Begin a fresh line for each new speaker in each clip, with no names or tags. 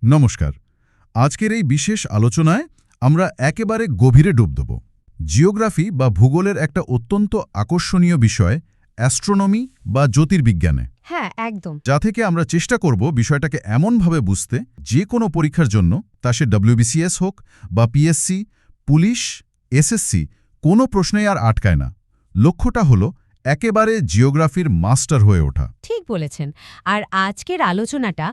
নমস্কার। আজকের এই বিশেষ আলোচনায় আমরা একেবারে গভীরে ডুব দেব। জিওগ্রাফি বা ভূগোলের একটা অত্যন্ত আকর্ষণীয় বিষয় অ্যাস্ট্রোনমি বা জ্যোতির্বিজ্ঞানে,
হ্যাঁ, একদম।
যা থেকে আমরা চেষ্টা করব বিষয়টাকে এমনভাবে বুঝতে যে কোনো পরীক্ষার জন্য, তা সে WBCS হোক বা পিএসসি, পুলিশ, এসএসসি, কোনো প্রশ্নেই আর আটকায় না। লক্ষ্যটা হলো একেবারে জিওগ্রাফির মাস্টার হয়ে ওঠা।
ঠিক বলেছেন। আর আজকের আলোচনাটা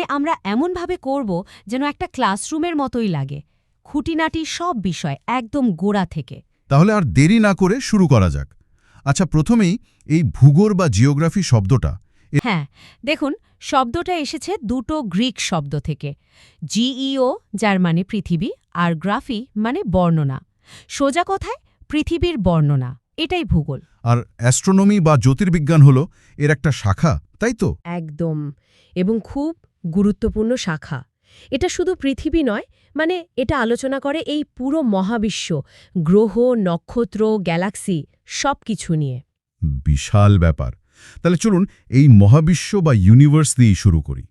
আমরা এমনভাবে করব যেন একটা ক্লাসরুমের মতোই লাগে। খুঁটিনাটি সব বিষয় একদম গোড়া থেকে।
তাহলে আর দেরি না করে শুরু করা যাক। আচ্ছা, প্রথমেই এই ভূগোল বা জিওগ্রাফি শব্দটা,
হ্যাঁ, দেখুন, শব্দটা এসেছে দুটো গ্রিক শব্দ থেকে। জিইও, যার মানে পৃথিবী, আর গ্রাফি মানে বর্ণনা। সোজা কথায় পৃথিবীর বর্ণনা, এটাই ভূগোল।
আর অ্যাস্ট্রোনমি বা জ্যোতির্বিজ্ঞান হলো এর একটা শাখা, তাই তো?
একদম, এবং খুব গুরুত্বপূর্ণ শাখা। এটা শুধু পৃথিবী নয়, এটা আলোচনা করে এই পুরো মহাবিশ্ব, গ্রহ, নক্ষত্র, গ্যালাক্সি, সব কিছু নিয়ে।
বিশাল ব্যাপার। তাহলে চলুন এই মহাবিশ্ব বা ইউনিভার্স দিয়েই শুরু করি।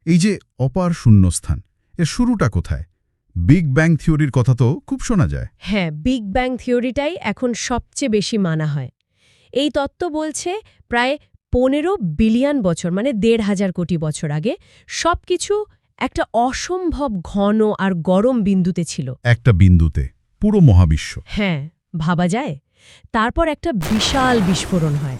এই যে অপার শূন্যস্থান, এর শুরুটা কোথায়? বিগ ব্যাং থিওরির কথা তো খুব শোনা যায়।
হ্যাঁ, বিগ ব্যাং থিওরিটাই এখন সবচেয়ে বেশি মানা হয়। এই তত্ত্ব বলছে প্রায় 15 বিলিয়ন বছর, 1,500 কোটি বছর আগে সবকিছু একটা অসম্ভব ঘন আর গরম বিন্দুতে ছিল।
একটা বিন্দুতে পুরো মহাবিশ্ব।
হ্যাঁ, ভাবা যায়। তারপর একটা বিশাল বিস্ফোরণ হয়,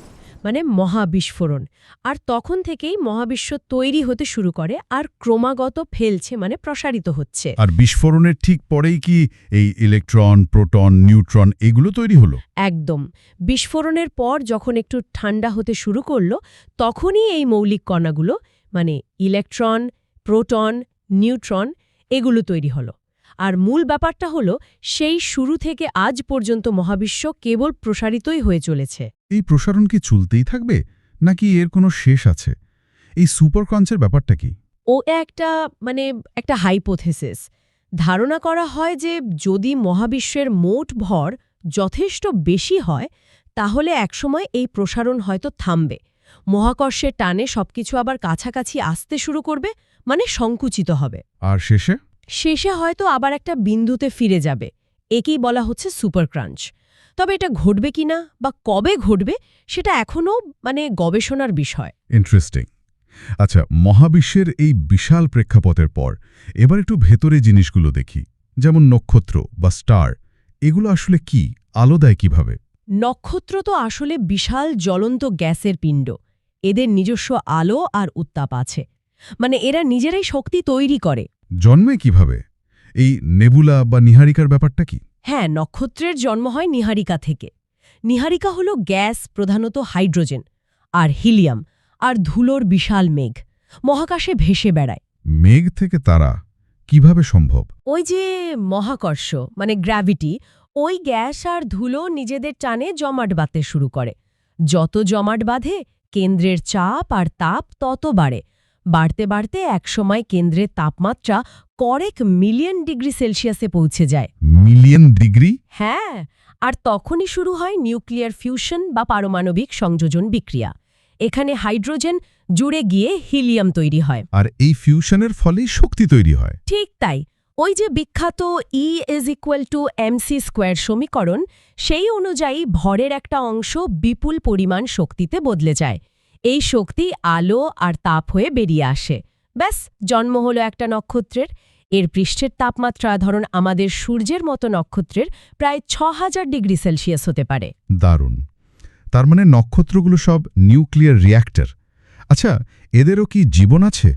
মহাবিস্ফোরণ। আর তখন থেকেই মহাবিশ্ব তৈরি হতে শুরু করে আর ক্রমাগত ফেলছে, প্রসারিত হচ্ছে।
আর বিস্ফোরণের ঠিক পরেই কি এই ইলেকট্রন, প্রোটন, নিউট্রন এগুলো তৈরি হলো?
একদম। বিস্ফোরণের পর যখন একটু ঠান্ডা হতে শুরু করল, তখনই এই মৌলিক কণাগুলো, ইলেকট্রন, প্রোটন, নিউট্রন, এগুলো তৈরি হলো। আর মূল ব্যাপারটা হলো, সেই শুরু থেকে আজ পর্যন্ত মহাবিশ্ব কেবল প্রসারিতই হয়ে চলেছে।
এই প্রসারণ কি চলতেই থাকবে, নাকি এর কোনো শেষ আছে? এই সুপারক্রাঞ্চের ব্যাপারটা কি?
ও একটা হাইপোথেসিস। ধারণা করা হয় যে যদি মহাবিশ্বের মোট ভর যথেষ্ট বেশি হয়, তাহলে একসময় এই প্রসারণ হয়তো থামবে। মহাকর্ষের টানে সবকিছু আবার কাছাকাছি আসতে শুরু করবে, সংকুচিত হবে।
আর শেষে?
শেষে হয়তো আবার একটা বিন্দুতে ফিরে যাবে। একেই বলা হচ্ছে সুপারক্রাঞ্চ। তবে এটা ঘটবে কিনা বা কবে ঘটবে, সেটা এখনও গবেষণার বিষয়।
ইন্টারেস্টিং। আচ্ছা, মহাবিশ্বের এই বিশাল প্রেক্ষাপটের পর এবার একটু ভেতরে জিনিসগুলো দেখি, যেমন নক্ষত্র বা স্টার। এগুলো আসলে কি, আলো দেয় কিভাবে?
নক্ষত্র তো আসলে বিশাল জ্বলন্ত গ্যাসের পিণ্ড। এদের নিজস্ব আলো আর উত্তাপ আছে, এরা নিজেরাই শক্তি তৈরি করে।
জন্মে কিভাবে? এই নেবুলা বা নীহারিকার ব্যাপারটা কি?
হ্যাঁ, নক্ষত্রের জন্ম হয় নীহারিকা থেকে। নীহারিকা হল গ্যাস, প্রধানত হাইড্রোজেন আর হিলিয়াম আর ধুলোর বিশাল মেঘ, মহাকাশে ভেসে বেড়ায়।
মেঘ থেকে তারা কিভাবে সম্ভব?
ওই যে মহাকর্ষ, গ্র্যাভিটি, ওই গ্যাস আর ধুলো নিজেদের টানে জমাট বাঁধতে শুরু করে। যত জমাট বাঁধে, কেন্দ্রের চাপ আর তাপ তত বাড়ে। বাড়তে বাড়তে একসময় কেন্দ্রের তাপমাত্রা কয়েক মিলিয়ন ডিগ্রি সেলসিয়াসে পৌঁছে যায়।
Million degree?
হ্যাঁ, আর তখনই শুরু হয় নিউক্লিয়ার ফিউশন বা পারমাণবিক সংযোজন বিক্রিয়া। এখানে হাইড্রোজেন জুড়ে গিয়ে হিলিয়াম তৈরি হয়।
আর এই ফিউশনের ফলেই শক্তি তৈরি হয়।
ঠিক তাই। ওই যে বিখ্যাত E=mc² সমীকরণ, সেই অনুযায়ী ভরের একটা অংশ বিপুল পরিমাণ শক্তিতে বদলে যায়। এই শক্তি আলো আর তাপ হয়ে বেরিয়ে আসে। ব্যাস, জন্ম হলো একটা নক্ষত্রের। এর পৃষ্ঠের তাপমাত্রা ধরুন আমাদের সূর্যের মতো নক্ষত্রের প্রায় ৬,০০০ ডিগ্রি সেলসিয়াস হতে পারে।
দারুণ। তার মানে নক্ষত্রগুলো সব নিউক্লিয়ার রিয়্যাক্টর। আচ্ছা, এদেরও কি জীবন আছে?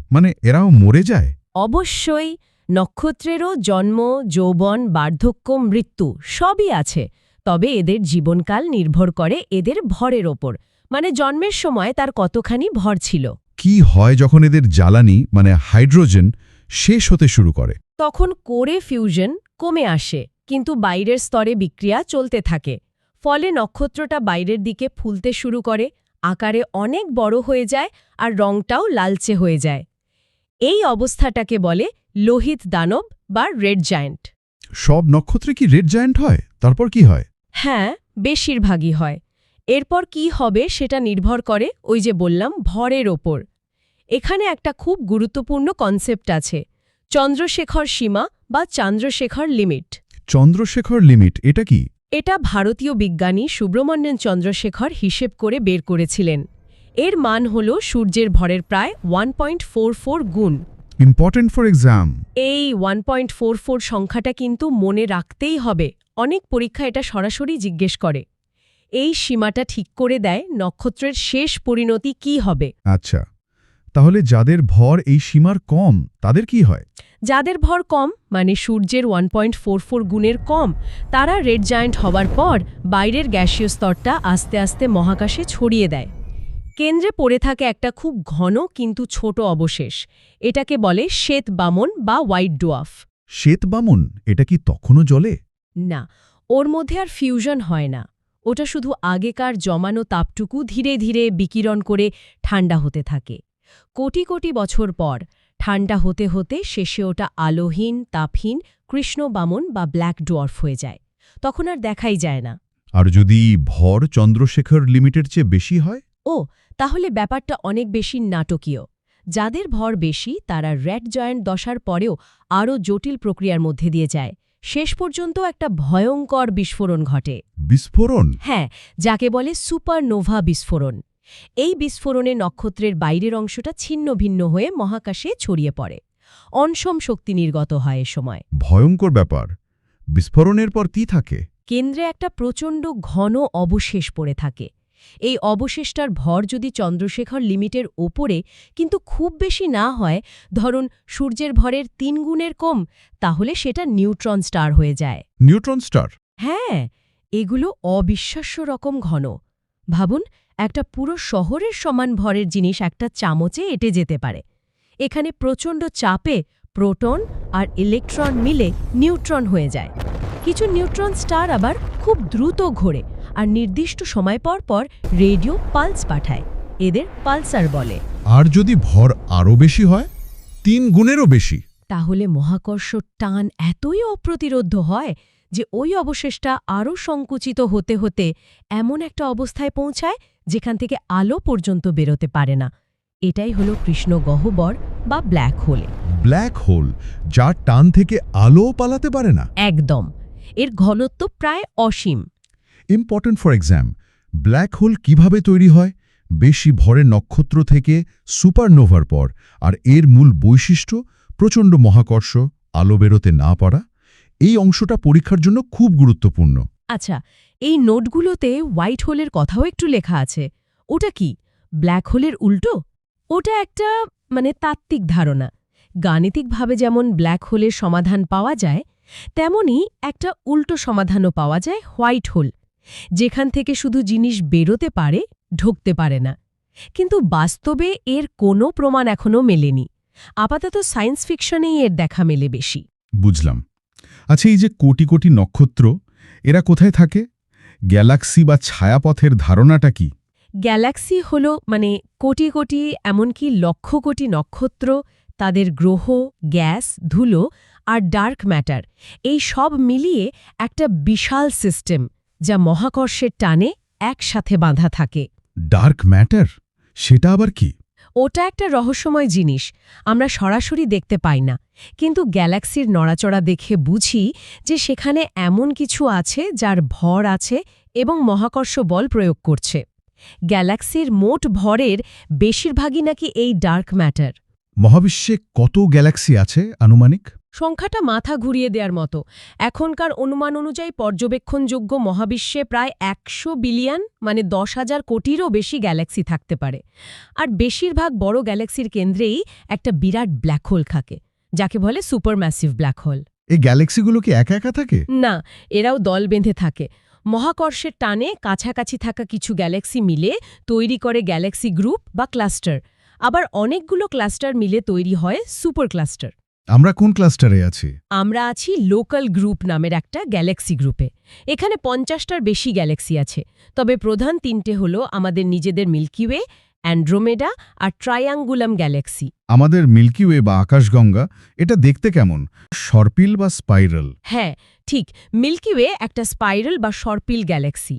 এরাও মরে যায়?
অবশ্যই। নক্ষত্রেরও জন্ম, যৌবন, বার্ধক্য, মৃত্যু সবই আছে। তবে এদের জীবনকাল নির্ভর করে এদের ভরের ওপর, জন্মের সময় তার কতখানি ভর ছিল।
কি হয় যখন এদের জ্বালানি হাইড্রোজেন শেষ হতে শুরু করে?
তখন কোরে ফিউশন কমে আসে, কিন্তু বাইরের স্তরে বিক্রিয়া চলতে থাকে। ফলে নক্ষত্রটা বাইরের দিকে ফুলতে শুরু করে, আকারে অনেক বড় হয়ে যায় আর রংটাও লালচে হয়ে যায়। এই অবস্থাটাকে বলে লোহিত দানব বা রেড জায়ান্ট।
সব নক্ষত্রে কি রেড জায়ান্ট হয়? তারপর কি হয়?
হ্যাঁ, বেশিরভাগই হয়। এরপর কি হবে সেটা নির্ভর করে ওই যে বললাম ভরের ওপর। এখানে একটা খুব গুরুত্বপূর্ণ কনসেপ্ট আছে, চন্দ্রশেখর সীমা বা চন্দ্রশেখর লিমিট।
চন্দ্রশেখর লিমিট এটা কি?
এটা ভারতীয় বিজ্ঞানী সুব্রমণ্যন চন্দ্রশেখর হিসেব করে বের করেছিলেন। এর মান হল সূর্যের ভরের প্রায় 1.44 গুণ।
Important for exam.
এই 1.44 সংখ্যাটা কিন্তু মনে রাখতেই হবে, অনেক পরীক্ষা এটা সরাসরি জিজ্ঞেস করে। এই সীমাটা ঠিক করে দেয় নক্ষত্রের শেষ পরিণতি কি হবে।
আচ্ছা, তাহলে যাদের ভর এই সীমার কম তাদের কি হয়?
যাদের ভর কম মানে সূর্যের 1.44 গুণের কম, তারা রেড জায়ান্ট হওয়ার পর বাইরের গ্যাসীয় স্তরটা আস্তে আস্তে মহাকাশে ছড়িয়ে দেয়। কেন্দ্রে পড়ে থাকে একটা খুব ঘন কিন্তু ছোট অবশেষ। এটাকে বলে শ্বেত বামন বা হোয়াইট ডোয়ার্ফ।
শ্বেত বামন এটা কি তখনও জ্বলে?
না, ওর মধ্যে আর ফিউশন হয় না। ওটা শুধু আগেকার জমানো তাপটুকু ধীরে ধীরে বিকিরণ করে ঠান্ডা হতে থাকে। কোটি কোটি বছর পর ঠান্ডা হতে হতে শেষে ওটা আলোহীন তাপহীন কৃষ্ণ বামন বা ব্ল্যাক ডোয়ার্ফ হয়ে যায়। তখন আর দেখাই যায় না।
আর যদি ভর চন্দ্রশেখর লিমিটের চেয়ে বেশি হয়?
ও, তাহলে ব্যাপারটা অনেক বেশি নাটকীয়। যাদের ভর বেশি তারা রেড জায়ান্ট দশার পরেও আরও জটিল প্রক্রিয়ার মধ্যে দিয়ে যায়। শেষ পর্যন্ত একটা ভয়ঙ্কর বিস্ফোরণ ঘটে।
বিস্ফোরণ?
হ্যাঁ, যাকে বলে সুপারনোভা বিস্ফোরণ। এই বিস্ফোরণে নক্ষত্রের বাইরের অংশটা ছিন্ন ভিন্ন হয়ে মহাকাশে ছড়িয়ে পড়ে। অনসম শক্তি নির্গত হয় এ সময়।
ভয়ঙ্কর ব্যাপার। বিস্ফোরণের পর কি থাকে?
কেন্দ্রে একটা প্রচণ্ড ঘন অবশেষ পড়ে থাকে। এই অবশেষটার ভর যদি চন্দ্রশেখর লিমিটের ওপরে কিন্তু খুব বেশি না হয়, ধরুন সূর্যের ভরের 3 গুণের কম, তাহলে সেটা নিউট্রন স্টার হয়ে যায়।
Neutron star?
হ্যাঁ, এগুলো অবিশ্বাস্য রকম ঘন। ভাবুন, একটা পুরো শহরের সমান ভরের জিনিস একটা চামচে এঁটে যেতে পারে। এখানে প্রচণ্ড চাপে প্রোটন আর ইলেকট্রন মিলে নিউট্রন হয়ে যায়। কিছু নিউট্রন স্টার আবার খুব দ্রুত ঘোরে আর নির্দিষ্ট সময় পর পর রেডিও পালস পাঠায়। এদের পালসার বলে।
আর যদি ভর আরও বেশি হয়, 3 গুণেরও বেশি?
তাহলে মহাকর্ষ টান এতই অপ্রতিরোধ্য হয় যে ওই অবশেষটা আরও সংকুচিত হতে হতে এমন একটা অবস্থায় পৌঁছায় যেখান থেকে আলো পর্যন্ত বেরোতে পারে না। এটাই হলো কৃষ্ণ গহ্বর বা ব্ল্যাক হোল।
ব্ল্যাক হোল, যার টান থেকে আলোও পালাতে পারে না?
একদম। এর ঘনত্ব প্রায় অসীম।
Important for exam. Black hole কিভাবে তৈরি হয়? বেশি ভরের নক্ষত্র থেকে সুপারনোভার পর। আর এর মূল বৈশিষ্ট্য প্রচণ্ড মহাকর্ষ, আলো বেরোতে না পারা। এই অংশটা পরীক্ষার জন্য খুব গুরুত্বপূর্ণ।
আচ্ছা, এই নোটগুলোতে হোয়াইট হোলের কথাও একটু লেখা আছে। ওটা কি ব্ল্যাক হোলের উল্টো? ওটা একটা তাত্ত্বিক ধারণা। গাণিতিকভাবে যেমন ব্ল্যাক হোলের সমাধান পাওয়া যায়, তেমনি একটা উল্টো সমাধানও পাওয়া যায় হোয়াইট হোল, যেখান থেকে শুধু জিনিস বেরোতে পারে, ঢুকতে পারে না। কিন্তু বাস্তবে এর কোনো প্রমাণ এখনও মেলেনি। আপাতত সায়েন্স ফিকশনেই এর দেখা মেলে বেশি।
বুঝলাম। আচ্ছা, এই যে কোটি কোটি নক্ষত্র, এরা কোথায় থাকে? গ্যালাক্সি বা ছায়াপথের ধারণাটা কি?
গ্যালাক্সি হল কোটি কোটি এমনকি লক্ষ কোটি নক্ষত্র, তাদের গ্রহ, গ্যাস, ধুলো আর ডার্ক ম্যাটার, এই সব মিলিয়ে একটা বিশাল সিস্টেম যা মহাকর্ষের টানে একসাথে বাঁধা থাকে।
Dark matter? সেটা আবার কি?
ওটা একটা রহস্যময় জিনিস, আমরা সরাসরি দেখতে পাই না, কিন্তু গ্যালাক্সির নড়াচড়া দেখে বুঝি যে সেখানে এমন কিছু আছে যার ভর আছে এবং মহাকর্ষ বল প্রয়োগ করছে। গ্যালাক্সির মোট ভরের বেশিরভাগই নাকি এই ডার্ক ম্যাটার।
মহাবিশ্বে কত গ্যালাক্সি আছে আনুমানিক?
সংখ্যাটা মাথা ঘুরিয়ে দেওয়ার মতো। এখনকার অনুমান অনুযায়ী পর্যবেক্ষণযোগ্য মহাবিশ্বে প্রায় 100 বিলিয়ন 10,000 কোটিরও বেশি গ্যালাক্সি থাকতে পারে। আর বেশিরভাগ বড় গ্যালাক্সির কেন্দ্রেই একটা বিরাট ব্ল্যাক হোল থাকে, যাকে বলে সুপারম্যাসিভ ব্ল্যাক হোল।
এই গ্যালাক্সিগুলো কি একা একা থাকে?
না, এরাও দল বেঁধে থাকে। মহাকর্ষের টানে কাছাকাছি থাকা কিছু গ্যালাক্সি মিলে তৈরি করে গ্যালাক্সি গ্রুপ বা ক্লাস্টার। আবার অনেকগুলো ক্লাস্টার মিলে তৈরি হয় সুপার ক্লাস্টার।
আমরা কোন ক্লাস্টারে আছি?
আমরা আছি লোকাল গ্রুপ নামের একটা গ্যালাক্সি গ্রুপে। এখানে 50টার বেশি গ্যালাক্সি আছে, তবে প্রধান 3টে হল আমাদের নিজেদের মিল্কি ওয়ে, অ্যান্ড্রোমেডা আর ট্রায়াঙ্গুলাম গ্যালাক্সি।
আমাদের মিল্কি ওয়ে বা আকাশগঙ্গা, এটা দেখতে কেমন? সর্পিল বা স্পাইরাল?
হ্যাঁ, ঠিক। মিল্কি ওয়ে একটা স্পাইরাল বা সর্পিল গ্যালাক্সি।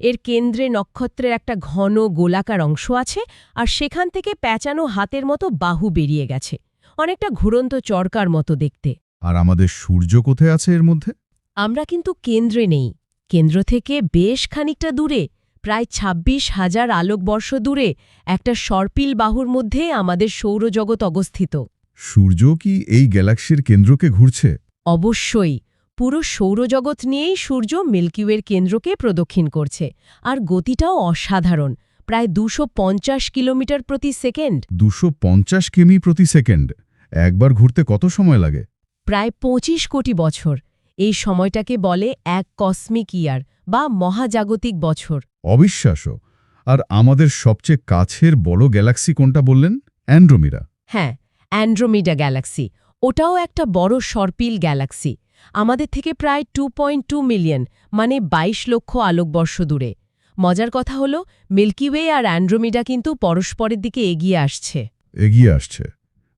এর কেন্দ্রে নক্ষত্রের একটা ঘন গোলাকার অংশ আছে আর সেখান থেকে প্যাঁচানো হাতের মতো বাহু বেরিয়ে গেছে। অনেকটা ঘুরন্ত চরকার মতো দেখতে।
আর আমাদের সূর্য কোথায় আছে এর মধ্যে?
আমরা কিন্তু কেন্দ্রে নেই, কেন্দ্র থেকে বেশ খানিকটা দূরে, প্রায় ২৬,০০০ আলোকবর্ষ দূরে একটা সর্পিল বাহুর মধ্যে আমাদের সৌরজগৎ অবস্থিত।
সূর্য কি এই গ্যালাক্সির কেন্দ্রকে ঘুরছে?
অবশ্যই, পুরো সৌরজগৎ নিয়েই সূর্য মিল্কিওয়ের কেন্দ্রকে প্রদক্ষিণ করছে, আর গতিটাও অসাধারণ, প্রায় ২৫০ কিলোমিটার প্রতি সেকেন্ড।
২৫০ কিমি প্রতি সেকেন্ড। একবার ঘুরতে কত সময় লাগে?
প্রায় ২৫ কোটি বছর। এই সময়টাকে বলে এক কসমিক ইয়ার বা মহাজাগতিক বছর।
অবিশ্বাস্য। আর আমাদের সবচেয়ে কাছের বড় গ্যালাক্সি কোনটা বললেন? অ্যান্ড্রোমিডা।
হ্যাঁ, অ্যান্ড্রোমিডা গ্যালাক্সি। ওটাও একটা বড় সর্পিল গ্যালাক্সি, আমাদের থেকে প্রায় 2.2 মিলিয়ন, মানে ২২ লক্ষ আলোকবর্ষ দূরে। মজার কথা হলো, মিল্কিওয়ে আর অ্যান্ড্রোমিডা কিন্তু পরস্পরের দিকে এগিয়ে আসছে।
এগিয়ে আসছে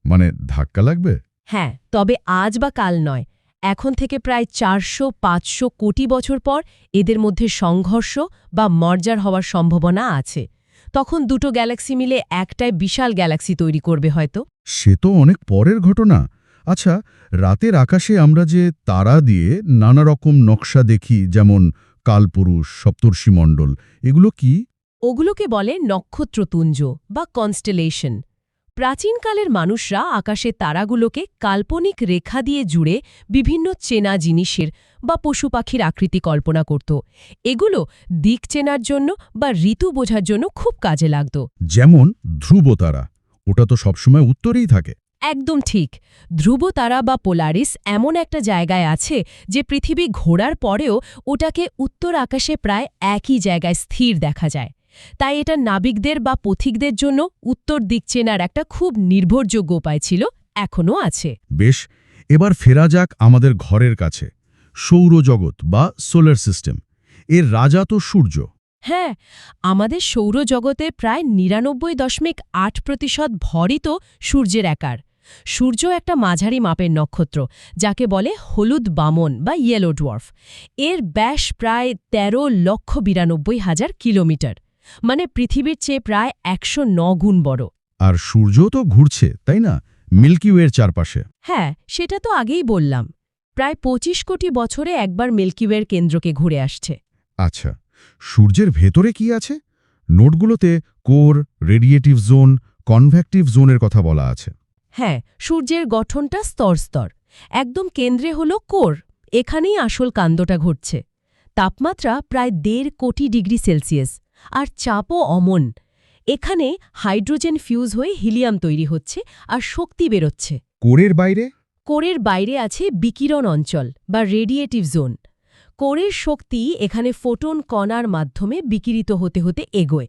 মানে ধাক্কা লাগবে?
হ্যাঁ, তবে আজ বা কাল নয়, এখন থেকে প্রায় ৪০০-৫০০ কোটি বছর পর এদের মধ্যে সংঘর্ষ বা মার্জার হওয়ার সম্ভাবনা আছে। তখন দুটো গ্যালাক্সি মিলে একটাই বিশাল গ্যালাক্সি তৈরি করবে হয়তো।
সে তো অনেক পরের ঘটনা। আচ্ছা, রাতের আকাশে আমরা যে তারা দিয়ে নানা রকম নকশা দেখি, যেমন কালপুরুষ, সপ্তর্ষিমণ্ডল, এগুলো কি?
ওগুলোকে বলে নক্ষত্রতুঞ্জ বা কনস্টেলেশন। প্রাচীনকালের মানুষরা আকাশে তারাগুলোকে কাল্পনিক রেখা দিয়ে জুড়ে বিভিন্ন চেনা জিনিসের বা পশু পাখির আকৃতি কল্পনা করত। এগুলো দিক চেনার জন্য বা ঋতু বোঝার জন্য খুব কাজে লাগত।
যেমন ধ্রুবতারা, ওটা তো সবসময় উত্তরেই থাকে।
একদম ঠিক। ধ্রুবতারা বা পোলারিস এমন একটা জায়গায় আছে যে পৃথিবী ঘোরার পরেও ওটাকে উত্তর আকাশে প্রায় একই জায়গায় স্থির দেখা যায়। তাই এটা নাবিকদের বা পথিকদের জন্য উত্তর দিক চেনার একটা খুব নির্ভরযোগ্য উপায় ছিল, এখনও আছে।
বেশ, এবার ফেরা যাক আমাদের ঘরের কাছে, সৌরজগৎ বা সোলার সিস্টেম। এর রাজা তো সূর্য।
হ্যাঁ, আমাদের সৌরজগতের প্রায় ৯৯.৮% ভরই তো সূর্যের একার। সূর্য একটা মাঝারি মাপের নক্ষত্র, যাকে বলে হলুদ বামন বা ইয়েলো ডোয়ার্ফ। এর ব্যাস প্রায় ১৩,৯২,০০০ কিলোমিটার, মানে পৃথিবীর চেয়ে প্রায় ১০৯ গুণ বড়।
আর সূর্য তো ঘুরছে, তাই না, মিল্কি ওয়ের চারপাশে?
হ্যাঁ, সেটা তো আগেই বললাম। প্রায় ২৫ কোটি বছরে একবার মিল্কিওয়ের কেন্দ্রকে ঘুরে আসছে।
আচ্ছা, সূর্যের ভেতরে কি আছে? নোটগুলোতে কোর, রেডিয়েটিভ জোন, কনভেক্টিভ জোনের কথা বলা আছে।
হ্যাঁ, সূর্যের গঠনটা স্তর স্তর। একদম কেন্দ্রে হলো কোর, এখানেই আসল কাণ্ডটা ঘটছে। তাপমাত্রা প্রায় ১.৫ কোটি ডিগ্রি সেলসিয়াস, আর চাপও অমন। এখানে হাইড্রোজেন ফিউজ হয়ে হিলিয়াম তৈরি হচ্ছে আর শক্তি বেরোচ্ছে।
কোরের বাইরে?
কোরের বাইরে আছে বিকিরণ অঞ্চল বা রেডিয়েটিভ জোন। কোরের শক্তি এখানে ফোটন কণার মাধ্যমে বিকিরিত হতে হতে এগোয়।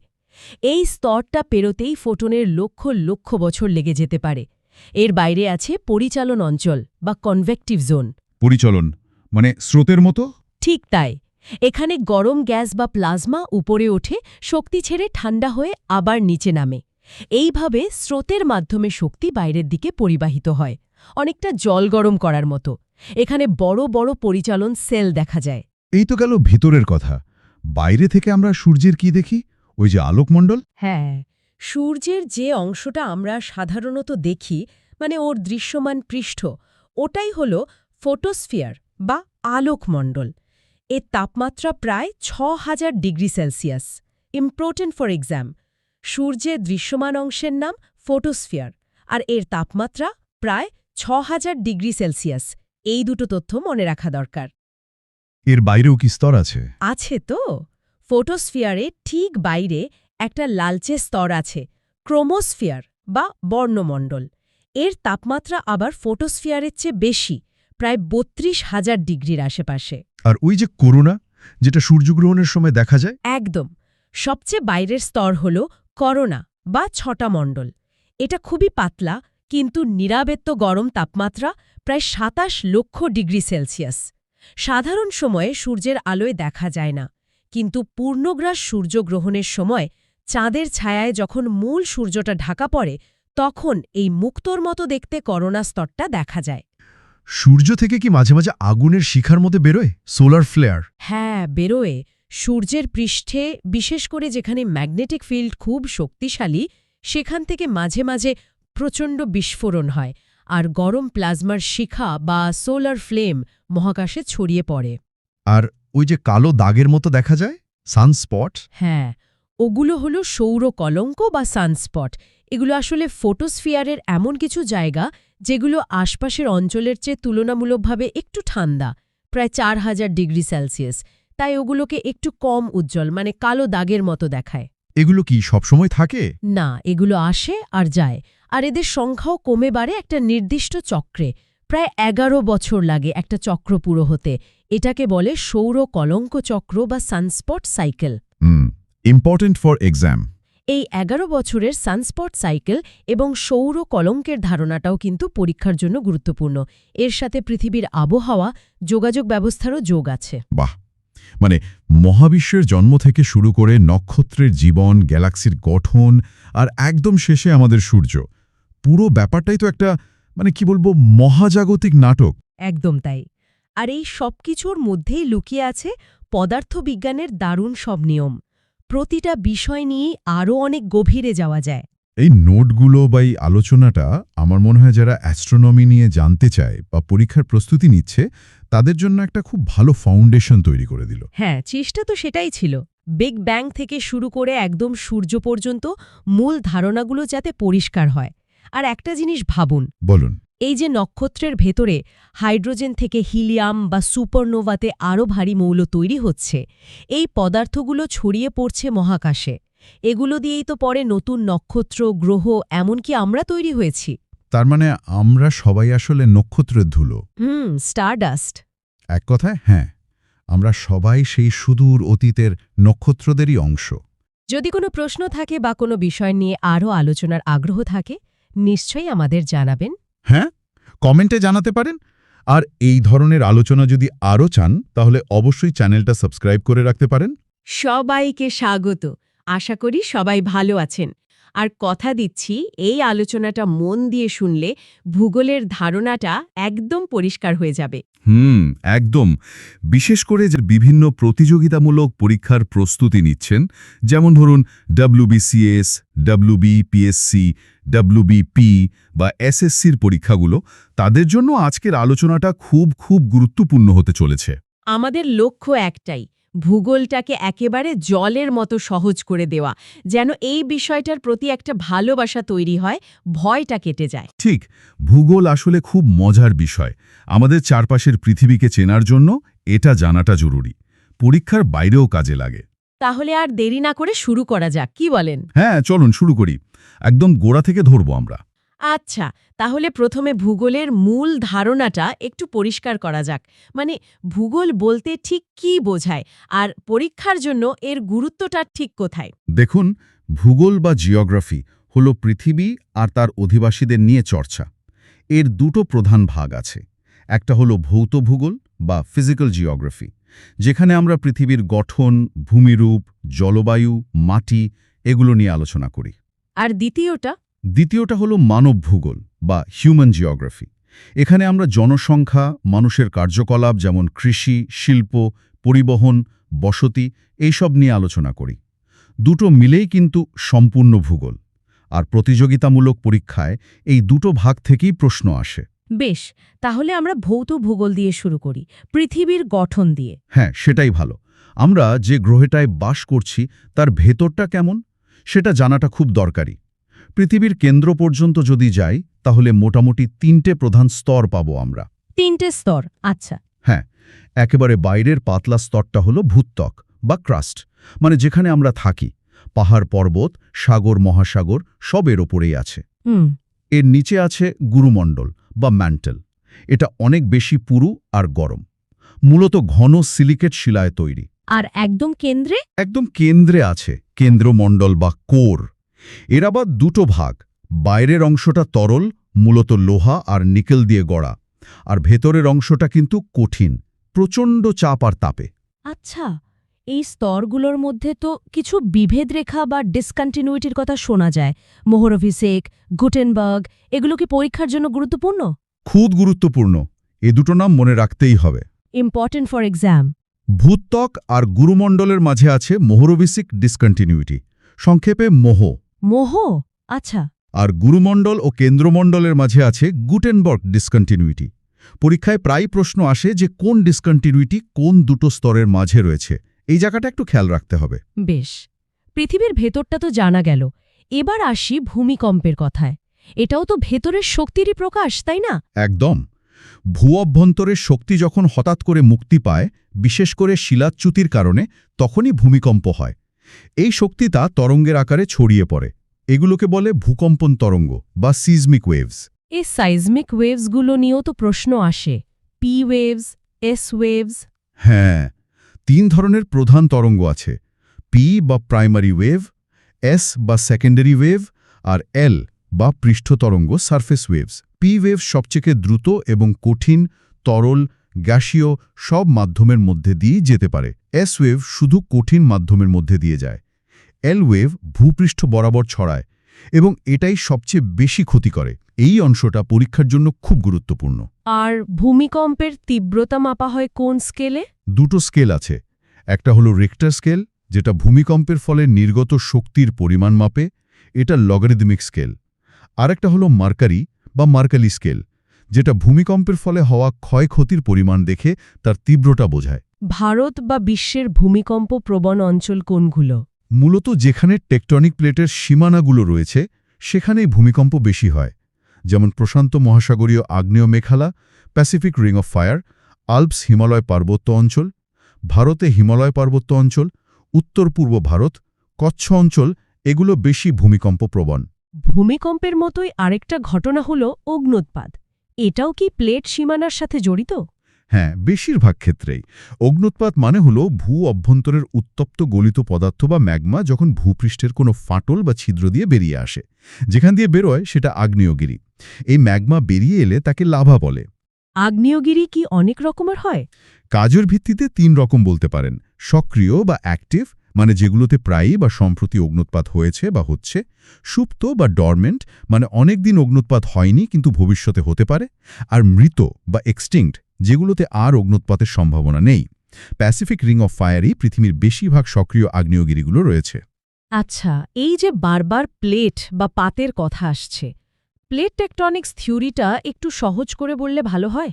এই স্তরটা পেরোতেই ফোটনের লক্ষ লক্ষ বছর লেগে যেতে পারে। এর বাইরে আছে পরিচালন অঞ্চল বা কনভেক্টিভ জোন।
পরিচলন মানে স্রোতের মতো?
ঠিক তাই। এখানে গরম গ্যাস বা প্লাজমা উপরে ওঠে, শক্তি ছেড়ে ঠান্ডা হয়ে আবার নিচে নামে। এইভাবে স্রোতের মাধ্যমে শক্তি বাইরের দিকে পরিবাহিত হয়, অনেকটা জল গরম করার মতো। এখানে বড় বড় পরিচালন সেল দেখা যায়।
এই তো গেল ভিতরের কথা। বাইরে থেকে আমরা সূর্যের কি দেখি? ওই যে আলোকমণ্ডল?
হ্যাঁ, সূর্যের যে অংশটা আমরা সাধারণত দেখি, মানে ওর দৃশ্যমান পৃষ্ঠ, ওটাই হল ফোটোস্ফিয়ার বা আলোকমণ্ডল। এর তাপমাত্রা প্রায় ৬,০০০ degree Celsius. Important for exam, সূর্যের দৃশ্যমান অংশের নাম ফোটোস্ফিয়ার, আর এর তাপমাত্রা প্রায় ৬,০০০ ডিগ্রি সেলসিয়াস। এই দুটো তথ্য মনে রাখা দরকার।
এর বাইরেও কি স্তর আছে?
আছে তো। ফোটোস্ফিয়ারে ঠিক বাইরে একটা লালচে স্তর আছে, ক্রোমোস্ফিয়ার বা বর্ণমণ্ডল। এর তাপমাত্রা আবার ফোটোস্ফিয়ারের চেয়ে বেশি, প্রায় ৩২,০০০ ডিগ্রির আশেপাশে।
আর ওই যে করোনা, যেটা সূর্যগ্রহণের সময় দেখা যায়?
একদম। সবচেয়ে বাইরের স্তর হল করোনা বা ছটা মণ্ডল। এটা খুবই পাতলা, কিন্তু নিরাবেত্য গরম তাপমাত্রা প্রায় ২৭ লক্ষ ডিগ্রি সেলসিয়াস। সাধারণ সময়ে সূর্যের আলোয় দেখা যায় না, কিন্তু পূর্ণগ্রাস সূর্যগ্রহণের সময় চাঁদের ছায়ায় যখন মূল সূর্যটা ঢাকা পড়ে, তখন এই মুক্তোর মতো দেখতে করোনা স্তরটা দেখা যায়।
সূর্য থেকে কি মাঝে মাঝে আগুনের শিখার মধ্যে বেরোয়, সোলার ফ্লেয়ার?
হ্যাঁ, বেরোয়। সূর্যের পৃষ্ঠে, বিশেষ করে যেখানে ম্যাগনেটিক ফিল্ড খুব শক্তিশালী, সেখান থেকে মাঝে মাঝে প্রচণ্ড বিস্ফোরণ হয়, আর গরম প্লাজমার শিখা বা সোলার ফ্লেম মহাকাশে ছড়িয়ে পড়ে।
আর ওই যে কালো দাগের মতো দেখা যায় সানস্পট,
হ্যাঁ, ওগুলো হলো সৌর কলঙ্ক বা সানস্পট। এগুলো আসলে ফোটোস্ফিয়ারের এমন কিছু জায়গা যেগুলো আশপাশের অঞ্চলের চেয়ে তুলনামূলকভাবে একটু ঠান্ডা, প্রায় 4000 ডিগ্রি সেলসিয়াস। তাই ওগুলোকে একটু কম উজ্জ্বল, মানে কালো দাগের মতো দেখায়।
এগুলো কি সবসময় থাকে?
না, এগুলো আসে আর যায়, আর এদের সংখ্যাও কমে বাড়ে একটা নির্দিষ্ট চক্রে। প্রায় 11 বছর লাগে একটা চক্র পুরো হতে। এটাকে বলে সৌর কলঙ্ক চক্র বা sunspot cycle.
Important for exam.
এই 11 বছরের সানস্পট সাইকেল এবং সৌর কলঙ্কের ধারণাটাও কিন্তু পরীক্ষার জন্য গুরুত্বপূর্ণ। এর সাথে পৃথিবীর আবহাওয়া, যোগাযোগ ব্যবস্থারও যোগ আছে।
বাহ, মানে মহাবিশ্বের জন্ম থেকে শুরু করে নক্ষত্রের জীবন, গ্যালাক্সির গঠন আর একদম শেষে আমাদের সূর্য, পুরো ব্যাপারটাই তো একটা কি বলবো মহাজাগতিক নাটক।
একদম তাই। আর এই সব কিছুর মধ্যেই লুকিয়ে আছে পদার্থবিজ্ঞানের দারুণ সব নিয়ম। প্রতিটা বিষয় নিয়েই আরও অনেক গভীরে যাওয়া যায়।
এই নোটগুলো বা এই আলোচনাটা আমার মনে হয় যারা অ্যাস্ট্রোনমি নিয়ে জানতে চায় বা পরীক্ষার প্রস্তুতি নিচ্ছে তাদের জন্য একটা খুব ভালো ফাউন্ডেশন তৈরি করে দিল।
হ্যাঁ, চেষ্টা তো সেটাই ছিল। বিগ ব্যাং থেকে শুরু করে একদম সূর্য পর্যন্ত মূল ধারণাগুলো যাতে পরিষ্কার হয়। আর একটা জিনিস ভাবুন,
বলুন।
এই যে নক্ষত্রের ভেতরে হাইড্রোজেন থেকে হিলিয়াম বা সুপারনোভাতে আরও ভারী মৌল তৈরি হচ্ছে, এই পদার্থগুলো ছড়িয়ে পড়ছে মহাকাশে। এগুলো দিয়েই তো পরে নতুন নক্ষত্র, গ্রহ, এমনকি আমরা তৈরি হয়েছি।
তার মানে আমরা সবাই আসলে নক্ষত্রের ধুলো।
স্টারডাস্ট।
এক কথায় হ্যাঁ, আমরা সবাই সেই সুদূর অতীতের নক্ষত্রদেরই অংশ।
যদি কোনো প্রশ্ন থাকে বা কোনো বিষয় নিয়ে আরও আলোচনার আগ্রহ থাকে, নিশ্চয়ই আমাদের জানাবেন।
হ্যাঁ, কমেন্টে জানাতে পারেন। আর এই ধরনের আলোচনা যদি আরও চান তাহলে অবশ্যই চ্যানেলটা সাবস্ক্রাইব করে রাখতে পারেন।
সবাইকে স্বাগত। আশা করি সবাই ভালো আছেন। আর কথা দিচ্ছি, এই আলোচনাটা মন দিয়ে শুনলে ভূগোলের ধারণাটা একদম পরিষ্কার হয়ে যাবে।
একদম। বিশেষ করে যে বিভিন্ন প্রতিযোগিতামূলক পরীক্ষার প্রস্তুতি নিচ্ছেন, যেমন ধরুন WBCS, WBPSC, WBP বা SSCর পরীক্ষাগুলো, তাদের জন্য আজকের আলোচনাটা খুব খুব গুরুত্বপূর্ণ হতে চলেছে।
আমাদের লক্ষ্য একটাই, ভূগোলটাকে একেবারে জলের মতো সহজ করে দেওয়া, যেন এই বিষয়টার প্রতি একটা ভালোবাসা তৈরি হয়, ভয়টা কেটে যায়।
ঠিক, ভূগোল আসলে খুব মজার বিষয়। আমাদের চারপাশের পৃথিবীকে চেনার জন্য এটা জানাটা জরুরি। পরীক্ষার বাইরেও কাজে লাগে।
তাহলে আর দেরি না করে শুরু করা যাক, কি বলেন?
হ্যাঁ, চলুন শুরু করি। একদম গোড়া থেকে ধরবো আমরা।
আচ্ছা, তাহলে প্রথমে ভূগোলের মূল ধারণাটা একটু পরিষ্কার করা যাক। মানে ভূগোল বলতে ঠিক কী বোঝায়, আর পরীক্ষার জন্য এর গুরুত্বটা ঠিক কোথায়?
দেখুন, ভূগোল বা জিওগ্রাফি হল পৃথিবী আর তার অধিবাসীদের নিয়ে চর্চা। এর দুটো প্রধান ভাগ আছে। একটা হলো ভৌত ভূগোল বা ফিজিক্যাল জিওগ্রাফি, যেখানে আমরা পৃথিবীর গঠন, ভূমিরূপ, জলবায়ু, মাটি এগুলো নিয়ে আলোচনা করি।
আর
দ্বিতীয়টা হলো মানব ভূগোল বা হিউম্যান জিওগ্রাফি। এখানে আমরা জনসংখ্যা, মানুষের কার্যকলাপ যেমন কৃষি, শিল্প, পরিবহন, বসতি এইসব নিয়ে আলোচনা করি। দুটো মিলেই কিন্তু সম্পূর্ণ ভূগোল। আর প্রতিযোগিতামূলক পরীক্ষায় এই দুটো ভাগ থেকেই প্রশ্ন আসে।
বেশ, তাহলে আমরা ভৌত ভূগোল দিয়ে শুরু করি, পৃথিবীর গঠন দিয়ে।
হ্যাঁ, সেটাই ভালো। আমরা যে গ্রহটায় বাস করছি তার ভেতরটা কেমন সেটা জানাটা খুব দরকারি। পৃথিবীর কেন্দ্র পর্যন্ত যদি যাই তাহলে মোটামুটি 3টে প্রধান স্তর পাবো আমরা।
3টে স্তর, আচ্ছা।
হ্যাঁ, একেবারে বাইরের পাতলা স্তরটা হলো ভূত্বক বা ক্রাস্ট, মানে যেখানে আমরা থাকি। পাহাড়, পর্বত, সাগর, মহাসাগর সব এর ওপরেই আছে। এর নিচে আছে গুরুমণ্ডল বা ম্যান্টেল। এটা অনেক বেশি পুরু আর গরম, মূলত ঘন সিলিকেট শিলায় তৈরি।
আর একদম
কেন্দ্রে আছে কেন্দ্রমণ্ডল বা কোর। এর আবার দুটো ভাগ। বাইরের অংশটা তরল, মূলত লোহা আর নিকেল দিয়ে গড়া, আর ভেতরের অংশটা কিন্তু কঠিন, প্রচণ্ড চাপ আর তাপে।
আচ্ছা, এই স্তরগুলোর মধ্যে তো কিছু বিভেদ রেখা বা ডিসকন্টিনিউটির কথা শোনা যায়। মোহরভিসেক, গুটেনবার্গ, এগুলো কি পরীক্ষার জন্য গুরুত্বপূর্ণ?
খুব গুরুত্বপূর্ণ। এ দুটো নাম মনে রাখতেই হবে।
Important for exam.
ভূত্বক আর গুরুমণ্ডলের মাঝে আছে মোহরভিসিক ডিসকন্টিনিউটি, সংক্ষেপে মোহ।
মোহ, আচ্ছা।
আর গুরুমণ্ডল ও কেন্দ্রমণ্ডলের মাঝে আছে গুটেনবার্গ ডিসকন্টিনিউইটি। পরীক্ষায় প্রায় প্রশ্ন আসে যে কোন ডিসকন্টিনিউইটি কোন দুটো স্তরের মাঝে রয়েছে। এই জায়গাটা একটু খেয়াল রাখতে হবে।
বেশ, পৃথিবীর ভেতরটা তো জানা গেল, এবার আসি ভূমিকম্পের কথায়। এটাও তো ভেতরের শক্তিরই প্রকাশ, তাই না?
একদম। ভূ-অভ্যন্তরের শক্তি যখন হঠাৎ করে মুক্তি পায়, বিশেষ করে শিলাচ্যুতির কারণে, তখনই ভূমিকম্প হয়। এই শক্তিটা তরঙ্গের আকারে ছড়িয়ে পড়ে। এগুলোকে বলে ভূকম্পন তরঙ্গ বা সিজমিক ওয়েভস।
এই সাইজমিক ওয়েভসগুলো নিয়েও তো প্রশ্ন আসে, পি ওয়েভস, এস ওয়েভস।
হ্যাঁ, 3 ধরনের প্রধান তরঙ্গ আছে: পি বা প্রাইমারি ওয়েভ, এস বা সেকেন্ডারি ওয়েভ, আর এল বা পৃষ্ঠ তরঙ্গ সারফেস ওয়েভস। পি ওয়েভ সবচেয়ে দ্রুত এবং কঠিন, তরল, গ্যাসীয় সব মাধ্যমের মধ্যে দিয়ে যেতে পারে। এস ওয়েভ শুধু কঠিন মাধ্যমের মধ্যে দিয়ে যায়। এল ওয়েভ ভূপৃষ্ঠ বরাবর ছড়ায় এবং এটাই সবচেয়ে বেশি ক্ষতি করে। এই অংশটা পরীক্ষার জন্য খুব গুরুত্বপূর্ণ।
আর ভূমিকম্পের তীব্রতা মাপা হয় কোন স্কেলে?
দুটো স্কেল আছে। একটা হলো রিক্টার স্কেল, যেটা ভূমিকম্পের ফলে নির্গত শক্তির পরিমাণ মাপে, এটা লগারিদমিক স্কেল। আরেকটা হলো মার্কারি বা মার্কালি স্কেল, যেটা ভূমিকম্পের ফলে হওয়া ক্ষয়ক্ষতির পরিমাণ দেখে তার তীব্রতা বোঝায়।
ভারত বা বিশ্বের ভূমিকম্প প্রবণ অঞ্চল কোনগুলো?
মূলত যেখানে টেকটনিক প্লেটের সীমানাগুলো রয়েছে সেখানেই ভূমিকম্প বেশি হয়, যেমন প্রশান্ত মহাসাগরীয় আগ্নেয় মেঘালা, Pacific ring of fire, Alps Himalaya পার্বত্য অঞ্চল, ভারতে হিমালয় পার্বত্য অঞ্চল, উত্তর পূর্ব ভারত, কচ্ছ অঞ্চল, এগুলো বেশি ভূমিকম্প প্রবণ।
ভূমিকম্পের মতোই আরেকটা ঘটনা হলো অগ্ন্যুৎপাত। এটাও কি প্লেট সীমানার সাথে জড়িত?
হ্যাঁ, বেশিরভাগ ক্ষেত্রেই। অগ্ন্যুৎপাত মানে হলো ভূ-অভ্যন্তরের উত্তপ্ত গলিত পদার্থ বা ম্যাগমা যখন ভূপৃষ্ঠের কোনো ফাটল বা ছিদ্র দিয়ে বেরিয়ে আসে। যেখান দিয়ে বেরোয় সেটা আগ্নেয়গিরি। এই ম্যাগমা বেরিয়ে এলে তাকে লাভা বলে।
আগ্নেয়গিরি কি অনেক রকমের হয়?
কাজের ভিত্তিতে 3 রকম বলতে পারেন: সক্রিয় বা অ্যাক্টিভ, মানে যেগুলোতে প্রায়ই বা সম্প্রতি অগ্ন্যুৎপাত হয়েছে বা হচ্ছে; সুপ্ত বা ডরমেন্ট, মানে অনেক দিন অগ্ন্যুৎপাত হয়নি কিন্তু ভবিষ্যতে হতে পারে; আর মৃত বা এক্সটিংক্ট, যেগুলোতে আর অগ্ন্যুৎপাতের সম্ভাবনা নেই। প্যাসিফিক রিং অফ ফায়ারই পৃথিবীর বেশিরভাগ সক্রিয় আগ্নেয়গিরিগুলো রয়েছে।
আচ্ছা, এই যে বারবার প্লেট বা পাতের কথা আসছে, প্লেট টেকটনিক্স থিওরিটা একটু সহজ করে বললে ভালো হয়।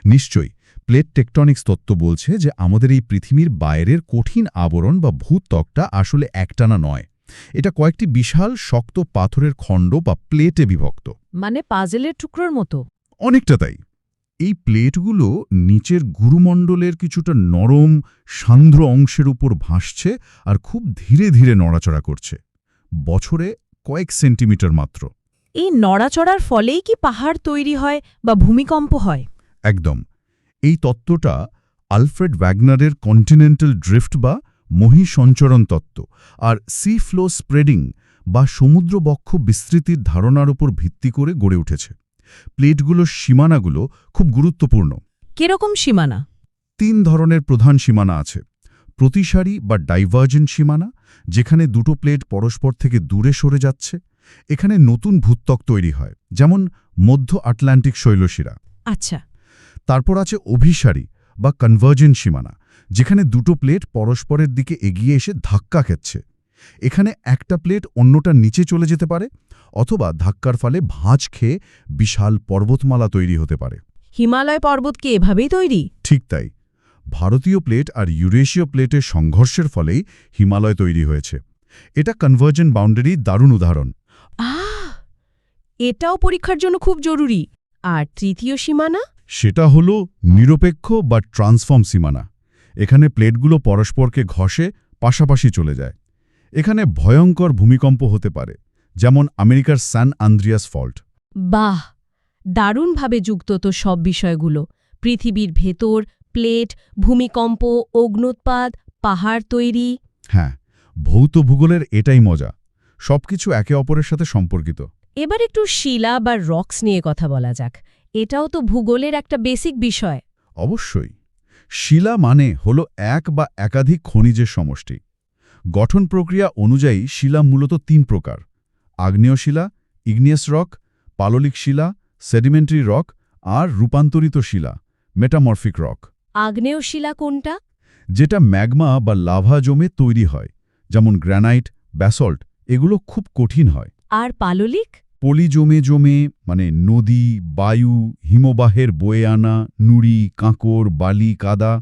নিশ্চয়ই। প্লেট টেকটনিক্স তত্ত্ব বলছে যে আমাদের এই পৃথিবীর বাইরের কঠিন আবরণ বা ভূত্বকটা আসলে একটানা নয়। এটা কয়েকটি বিশাল শক্ত পাথরের খণ্ড বা প্লেটে বিভক্ত।
মানে পাজেলের টুকরোর মতো।
অনেকটা তাই। এই প্লেটগুলো নিচের গুরুমণ্ডলের কিছুটা নরম, সান্দ্র অংশের উপর ভাসছে আর খুব ধীরে ধীরে নড়াচড়া করছে, বছরে কয়েক সেন্টিমিটার মাত্র।
এই নড়াচড়ার ফলেই কি পাহাড় তৈরি হয় বা ভূমিকম্প হয়?
একদম। এই তত্ত্বটা আলফ্রেড ওয়াগনারের কন্টিনেন্টাল ড্রিফট বা মহীসঞ্চরণ তত্ত্ব আর সি ফ্লো স্প্রেডিং বা সমুদ্রবক্ষ বিস্তৃতির ধারণার উপর ভিত্তি করে গড়ে উঠেছে। প্লেটগুলোর সীমানাগুলো খুব গুরুত্বপূর্ণ।
কিরকম সীমানা?
3 ধরনের প্রধান সীমানা আছে: প্রতিসারি বা ডাইভার্জেন্ট সীমানা, যেখানে দুটো প্লেট পরস্পর থেকে দূরে সরে যাচ্ছে। এখানে নতুন ভূত্বক তৈরি হয়, যেমন মধ্য আটলান্টিক শৈলশিরা।
আচ্ছা।
তারপর আছে অভিসারী বা কনভার্জেন্ট সীমানা, যেখানে দুটো প্লেট পরস্পরের দিকে এগিয়ে এসে ধাক্কা খেচ্ছে। এখানে একটা প্লেট অন্যটার নিচে চলে যেতে পারে, অথবা ধাক্কার ফলে ভাঁজ খেয়ে বিশাল পর্বতমালা তৈরি হতে পারে।
হিমালয় পর্বত কি এভাবেই তৈরি?
ঠিক তাই। ভারতীয় প্লেট আর ইউরেশীয় প্লেটের সংঘর্ষের ফলেই হিমালয় তৈরি হয়েছে। এটা কনভার্জেন্ট বাউন্ডারির দারুণ উদাহরণ।
এটাও পরীক্ষার জন্য খুব জরুরি। আর তৃতীয় সীমানা?
সেটা হলো নিরপেক্ষ বা ট্রান্সফর্ম সীমানা। এখানে প্লেটগুলো পরস্পরকে ঘষে পাশাপাশি চলে যায়। এখানে ভয়ঙ্কর ভূমিকম্প হতে পারে, যেমন আমেরিকার স্যান আন্দ্রিয়াস ফল্ট।
বাহ, দারুণভাবে যুক্ত তো সব বিষয়গুলো। পৃথিবীর ভেতর, প্লেট, ভূমিকম্প, অগ্ন্যুৎপাত, পাহাড় তৈরি।
হ্যাঁ, ভৌত ভূগোলের এটাই মজা। সবকিছু একে অপরের সাথে সম্পর্কিত।
এবার একটু শিলা বা রক্স নিয়ে কথা বলা যাক। এটাও তো ভূগোলের একটা বেসিক বিষয়।
অবশ্যই। শিলা মানে হলো এক বা একাধিক খনিজের সমষ্টি। গঠন প্রক্রিয়া অনুযায়ী শিলা মূলত 3 প্রকার: আগ্নেয় শিলা, ইগনিয়াস রক, পাললিক শিলা, সেডিমেন্টারি রক, আর রূপান্তরিত শিলা, মেটামরফিক রক।
আগ্নেয় শিলা কোনটা?
যেটা ম্যাগমা বা লাভা জমে তৈরি হয়, যেমন গ্রানাইট, ব্যাসল্ট, এগুলো খুব কঠিন হয়।
আর পাললিক?
পলি জমে জমে নদী, বায়ু, হিমবাহের বয়ে আনা নুড়ি, কাঁকড়, বালি, কাদা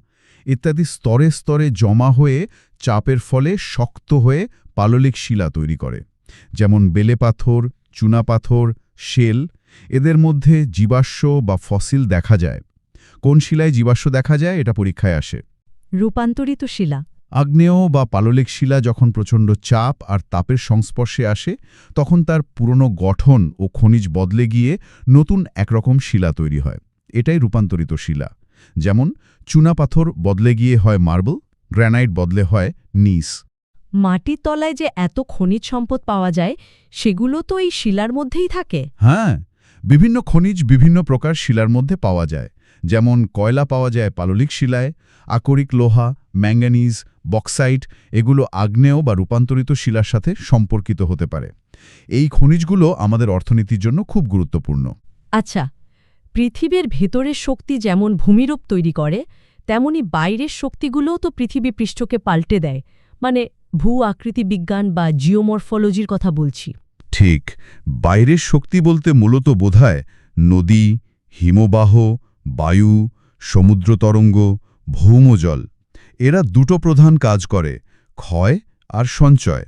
ইত্যাদি স্তরে স্তরে জমা হয়ে চাপের ফলে শক্ত হয়ে পাললিক শিলা তৈরি করে, যেমন বেলে পাথর, চুনাপাথর, শেল। এদের মধ্যে জীবাশ্ম বা ফসিল দেখা যায়। কোন শিলায় জীবাশ্ম দেখা যায় এটা পরীক্ষায় আসে।
রূপান্তরিত শিলা।
আগ্নেয় বা পাললিক শিলা যখন প্রচণ্ড চাপ আর তাপের সংস্পর্শে আসে তখন তার পুরনো গঠন ও খনিজ বদলে গিয়ে নতুন একরকম শিলা তৈরি হয়। এটাই রূপান্তরিত শিলা। যেমন চুনাপাথর বদলে গিয়ে হয় মার্বেল, গ্রানাইট বদলে হয় নিস।
মাটির তলায় যে এত খনিজ সম্পদ পাওয়া যায় সেগুলো তো এই শিলার মধ্যেই থাকে।
হ্যাঁ, বিভিন্ন খনিজ বিভিন্ন প্রকার শিলার মধ্যে পাওয়া যায়। যেমন কয়লা পাওয়া যায় পাললিক শিলায়, আকরিক লোহা, ম্যাঙ্গানিজ, বক্সাইট এগুলো আগ্নেয় বা রূপান্তরিত শিলার সাথে সম্পর্কিত হতে পারে। এই খনিজগুলো আমাদের অর্থনীতির জন্য খুব গুরুত্বপূর্ণ।
আচ্ছা, পৃথিবীর ভেতরের শক্তি যেমন ভূমিরূপ তৈরি করে তেমনি বাইরের শক্তিগুলোও তো পৃথিবী পৃষ্ঠকে পাল্টে দেয়। ভূ আকৃতি বিজ্ঞান বা জিওমরফোলজির কথা বলছি।
ঠিক, বাইরের শক্তি বলতে মূলত বোঝায় নদী, হিমবাহ, বায়ু, সমুদ্র তরঙ্গ, ভৌমজল। এরা দুটো প্রধান কাজ করে, ক্ষয় আর সঞ্চয়।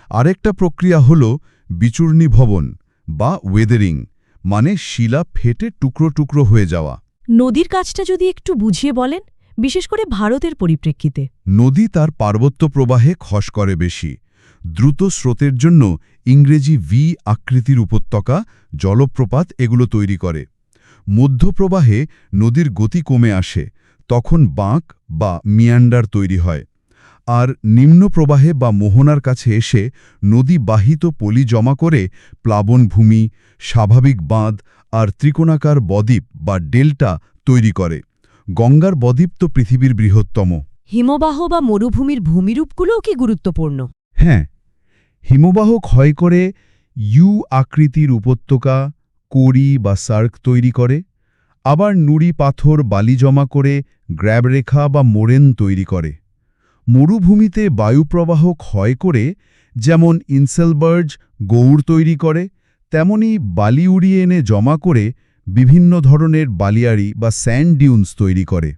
আরেকটা প্রক্রিয়া হল বিচূর্ণীভবন বা ওয়েদারিং, শিলা ফেটে টুকরো টুকরো হয়ে যাওয়া।
নদীর কাজটা যদি একটু বুঝিয়ে বলেন, বিশেষ করে ভারতের পরিপ্রেক্ষিতে।
নদী তার পার্বত্য প্রবাহে খস করে বেশি। দ্রুত স্রোতের জন্য ইংরেজি ভি আকৃতির উপত্যকা, জলপ্রপাত এগুলো তৈরি করে। মধ্যপ্রবাহে নদীর গতি কমে আসে, তখন বাঁক বা মিয়ান্ডার তৈরি হয়। আর নিম্ন প্রবাহে বা মোহনার কাছে এসে নদী বাহিত পলি জমা করে প্লাবনভূমি, স্বাভাবিক বাঁধ আর ত্রিকোণাকার বদ্বীপ বা ডেল্টা তৈরি করে। গঙ্গার বদ্বীপ তো পৃথিবীর বৃহত্তম।
হিমবাহ বা মরুভূমির ভূমিরূপগুলোও কি গুরুত্বপূর্ণ?
হ্যাঁ, হিমবাহ ক্ষয় করে ইউ আকৃতির উপত্যকা, কোরি বা সার্ক তৈরি করে। আবার নুড়ি পাথর বালি জমা করে গ্র্যাবরেখা বা মোরেন তৈরি করে। মরুভূমিতে বায়ুপ্রবাহ ক্ষয় করে যেমন ইনসেলবার্জ গৌড় তৈরি করে, তেমনি বালি উড়িয়ে এনে জমা করে বিভিন্ন ধরনের বালিয়াড়ি বা স্যান্ড ডিউনস তৈরি করে।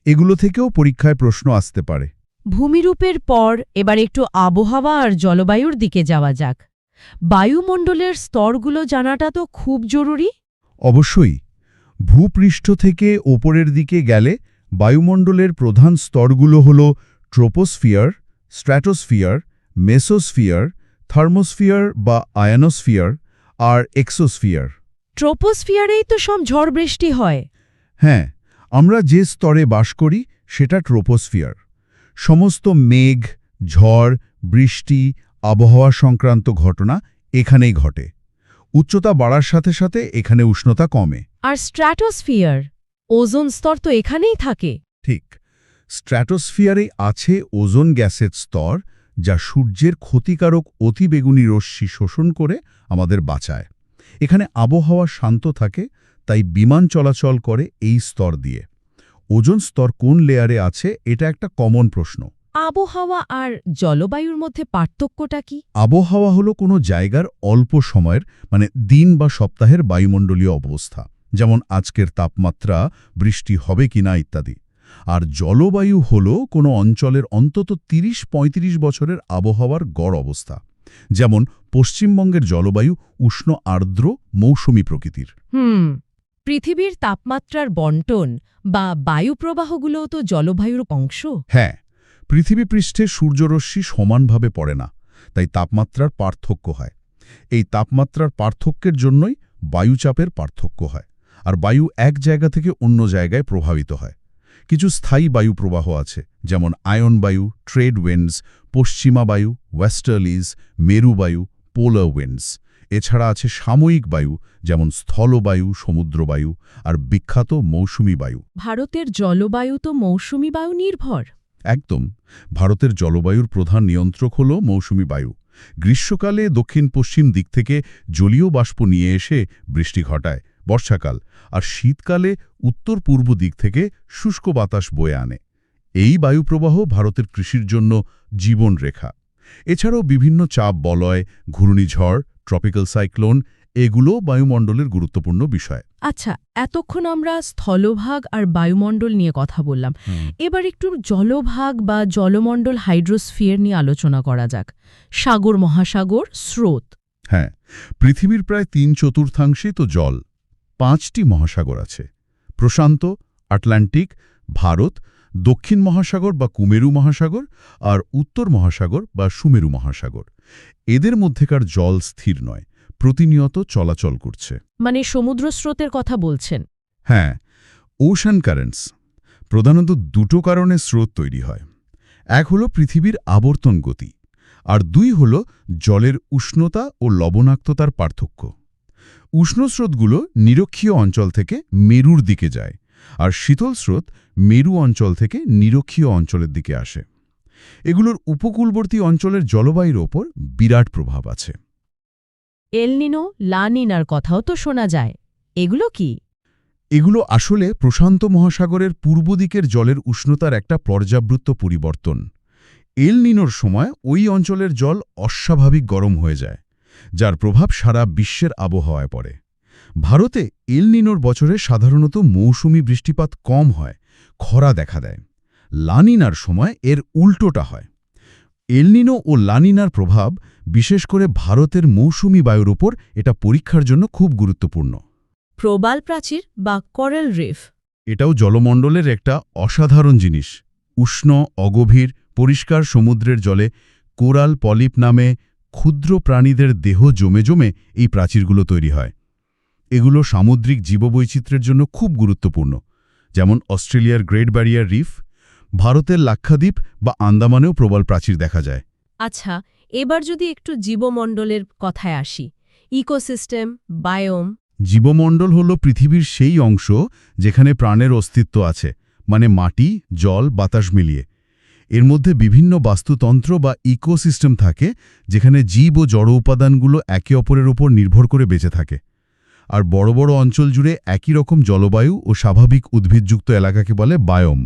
এগুলো থেকেও পরীক্ষায় প্রশ্ন আসতে পারে।
ভূমিরূপের পর এবার একটু আবহাওয়া আর জলবায়ুর দিকে যাওয়া যাক। বায়ুমণ্ডলের স্তরগুলো জানাটা তো খুব জরুরি।
অবশ্যই, ভূপৃষ্ঠ থেকে ওপরের দিকে গেলে বায়ুমণ্ডলের প্রধান স্তরগুলো হল ট্রোপোস্ফিয়ার, স্ট্র্যাটোস্ফিয়ার, মেসোস্ফিয়ার, থার্মোস্ফিয়ার বা আয়নোস্ফিয়ার আর এক্সোস্ফিয়ার।
ট্রোপোস্ফিয়ারেই তো সব ঝড় বৃষ্টি হয়।
হ্যাঁ, আমরা যে স্তরে বাস করি সেটা ট্রোপোস্ফিয়ার। সমস্ত মেঘ, ঝড়, বৃষ্টি, আবহাওয়া সংক্রান্ত ঘটনা এখানেই ঘটে। উচ্চতা বাড়ার সাথে সাথে এখানে উষ্ণতা কমে।
আর স্ট্র্যাটোস্ফিয়ার, ওজোন স্তর তো এখানেই থাকে।
ঠিক, স্ট্র্যাটোস্ফিয়ারে আছে ওজোন গ্যাসের স্তর, যা সূর্যের ক্ষতিকারক অতিবেগুনি রশ্মি শোষণ করে আমাদের বাঁচায়। এখানে আবহাওয়া শান্ত থাকে, তাই বিমান চলাচল করে এই স্তর দিয়ে। ওজোন স্তর কোন লেয়ারে আছে এটা একটা কমন প্রশ্ন।
আবহাওয়া আর জলবায়ুর মধ্যে পার্থক্যটা কি?
আবহাওয়া হলো কোনো জায়গার অল্প সময়ের দিন বা সপ্তাহের বায়ুমণ্ডলীয় অবস্থা, যেমন আজকের তাপমাত্রা, বৃষ্টি হবে কিনা ইত্যাদি। আর জলবায়ু হলো কোনো অঞ্চলের অন্তত ৩০-৩৫ বছরের আবহাওয়ার গড় অবস্থা। যেমন পশ্চিমবঙ্গের জলবায়ু উষ্ণ আর্দ্র মৌসুমী প্রকৃতির।
পৃথিবীর তাপমাত্রার বণ্টন বা বায়ুপ্রবাহগুলোও তো জলবায়ুর অংশ।
হ্যাঁ, পৃথিবী পৃষ্ঠে সূর্যরশ্মি সমানভাবে পড়ে না, তাই তাপমাত্রার পার্থক্য হয়। এই তাপমাত্রার পার্থক্যের জন্যই বায়ুচাপের পার্থক্য হয়, আর বায়ু এক জায়গা থেকে অন্য জায়গায় প্রভাবিত হয়। কিছু স্থায়ী বায়ু প্রবাহ আছে, যেমন আয়ন বায়ু, ট্রেড উইন্ডস, পশ্চিমা বায়ু, ওয়েস্টার্লিজ, মেরুবায়ু, পোলার উইন্ডস। এছাড়া আছে সাময়িক বায়ু, যেমন স্থলবায়ু, সমুদ্রবায়ু আর বিখ্যাত মৌসুমী বায়ু।
ভারতের জলবায়ু তো মৌসুমী বায়ু নির্ভর।
একদম, ভারতের জলবায়ুর প্রধান নিয়ন্ত্রক হল মৌসুমী বায়ু। গ্রীষ্মকালে দক্ষিণ পশ্চিম দিক থেকে জলীয় বাষ্প নিয়ে এসে বৃষ্টি ঘটায় বর্ষাকাল, আর শীতকালে উত্তর পূর্ব দিক থেকে শুষ্ক বাতাস বয়ে আনে। এই বায়ুপ্রবাহ ভারতের কৃষির জন্য জীবনরেখা। এছাড়াও বিভিন্ন চাপ বলয়, ঘূর্ণিঝড়, ট্রপিক্যাল সাইক্লোন এগুলো বায়ুমণ্ডলের গুরুত্বপূর্ণ বিষয়।
আচ্ছা, এতক্ষণ আমরা স্থলভাগ আর বায়ুমণ্ডল নিয়ে কথা বললাম। এবার একটু জলভাগ বা জলমণ্ডল হাইড্রোস্ফিয়ার নিয়ে আলোচনা করা যাক। সাগর মহাসাগর স্রোত।
হ্যাঁ, পৃথিবীর প্রায় 3/4 তো জল। 5টি মহাসাগর আছে: প্রশান্ত, আটলান্টিক, ভারত, দক্ষিণ মহাসাগর বা কুমেরু মহাসাগর আর উত্তর মহাসাগর বা সুমেরু মহাসাগর। এদের মধ্যেকার জল স্থির নয়, প্রতিনিয়ত চলাচল করছে।
মানে সমুদ্র স্রোতের কথা বলছেন?
হ্যাঁ, ওশান কারেন্টস। প্রধানত দুটো কারণে স্রোত তৈরি হয়। এক হলো পৃথিবীর আবর্তন গতি, আর 2 হল জলের উষ্ণতা ও লবণাক্ততার পার্থক্য। উষ্ণ স্রোতগুলো নিরক্ষীয় অঞ্চল থেকে মেরুর দিকে যায়, আর শীতল স্রোত মেরু অঞ্চল থেকে নিরক্ষীয় অঞ্চলের দিকে আসে। এগুলোর উপকূলবর্তী অঞ্চলের জলবায়ুর ওপর বিরাট প্রভাব আছে।
এল নিনো, লা নিনার কথাও তো শোনা যায়। এগুলো কি?
এগুলো আসলে প্রশান্ত মহাসাগরের পূর্ব দিকের জলের উষ্ণতার একটা পর্যাবৃত্ত পরিবর্তন। এল নিনোর সময় ওই অঞ্চলের জল অস্বাভাবিক গরম হয়ে যায়, যার প্রভাব সারা বিশ্বের আবহাওয়ায় পড়ে। ভারতে এল নিনোর বছরে সাধারণত মৌসুমি বৃষ্টিপাত কম হয়, খরা দেখা দেয়। লা নিনার সময় এর উল্টোটা হয়। এল নিনো ও লা নিনার প্রভাব বিশেষ করে ভারতের মৌসুমি বায়ুর উপর এটা পরীক্ষার জন্য খুব গুরুত্বপূর্ণ।
প্রবাল প্রাচীর বা করেল রিফ।
এটাও জলমণ্ডলের একটা অসাধারণ জিনিস। উষ্ণ, অগভীর, পরিষ্কার সমুদ্রের জলে কোরাল পলিপ নামে ক্ষুদ্র প্রাণীদের দেহ জমে জমে এই প্রাচীরগুলো তৈরি হয়। এগুলো সামুদ্রিক জীববৈচিত্র্যের জন্য খুব গুরুত্বপূর্ণ, যেমন অস্ট্রেলিয়ার গ্রেট ব্যারিয়ার রিফ। ভারতের লাক্ষাদ্বীপ বা আন্দামানেও প্রবাল প্রাচীর দেখা যায়।
আচ্ছা, এবার যদি একটু জীবমণ্ডলের কথায় আসি, ইকোসিস্টেম, বায়োম।
জীবমণ্ডল হল পৃথিবীর সেই অংশ যেখানে প্রাণের অস্তিত্ব আছে, মানে মাটি, জল, বাতাস মিলিয়ে। এর মধ্যে বিভিন্ন বাস্তুতন্ত্র বা ইকোসিস্টেম থাকে, যেখানে জীব ও জড় উপাদানগুলো একে অপরের উপর নির্ভর করে বেঁচে থাকে। আর বড় বড় অঞ্চল জুড়ে একই রকম জলবায়ু ও স্বাভাবিক উদ্ভিদযুক্ত এলাকাকে বলে বায়োম।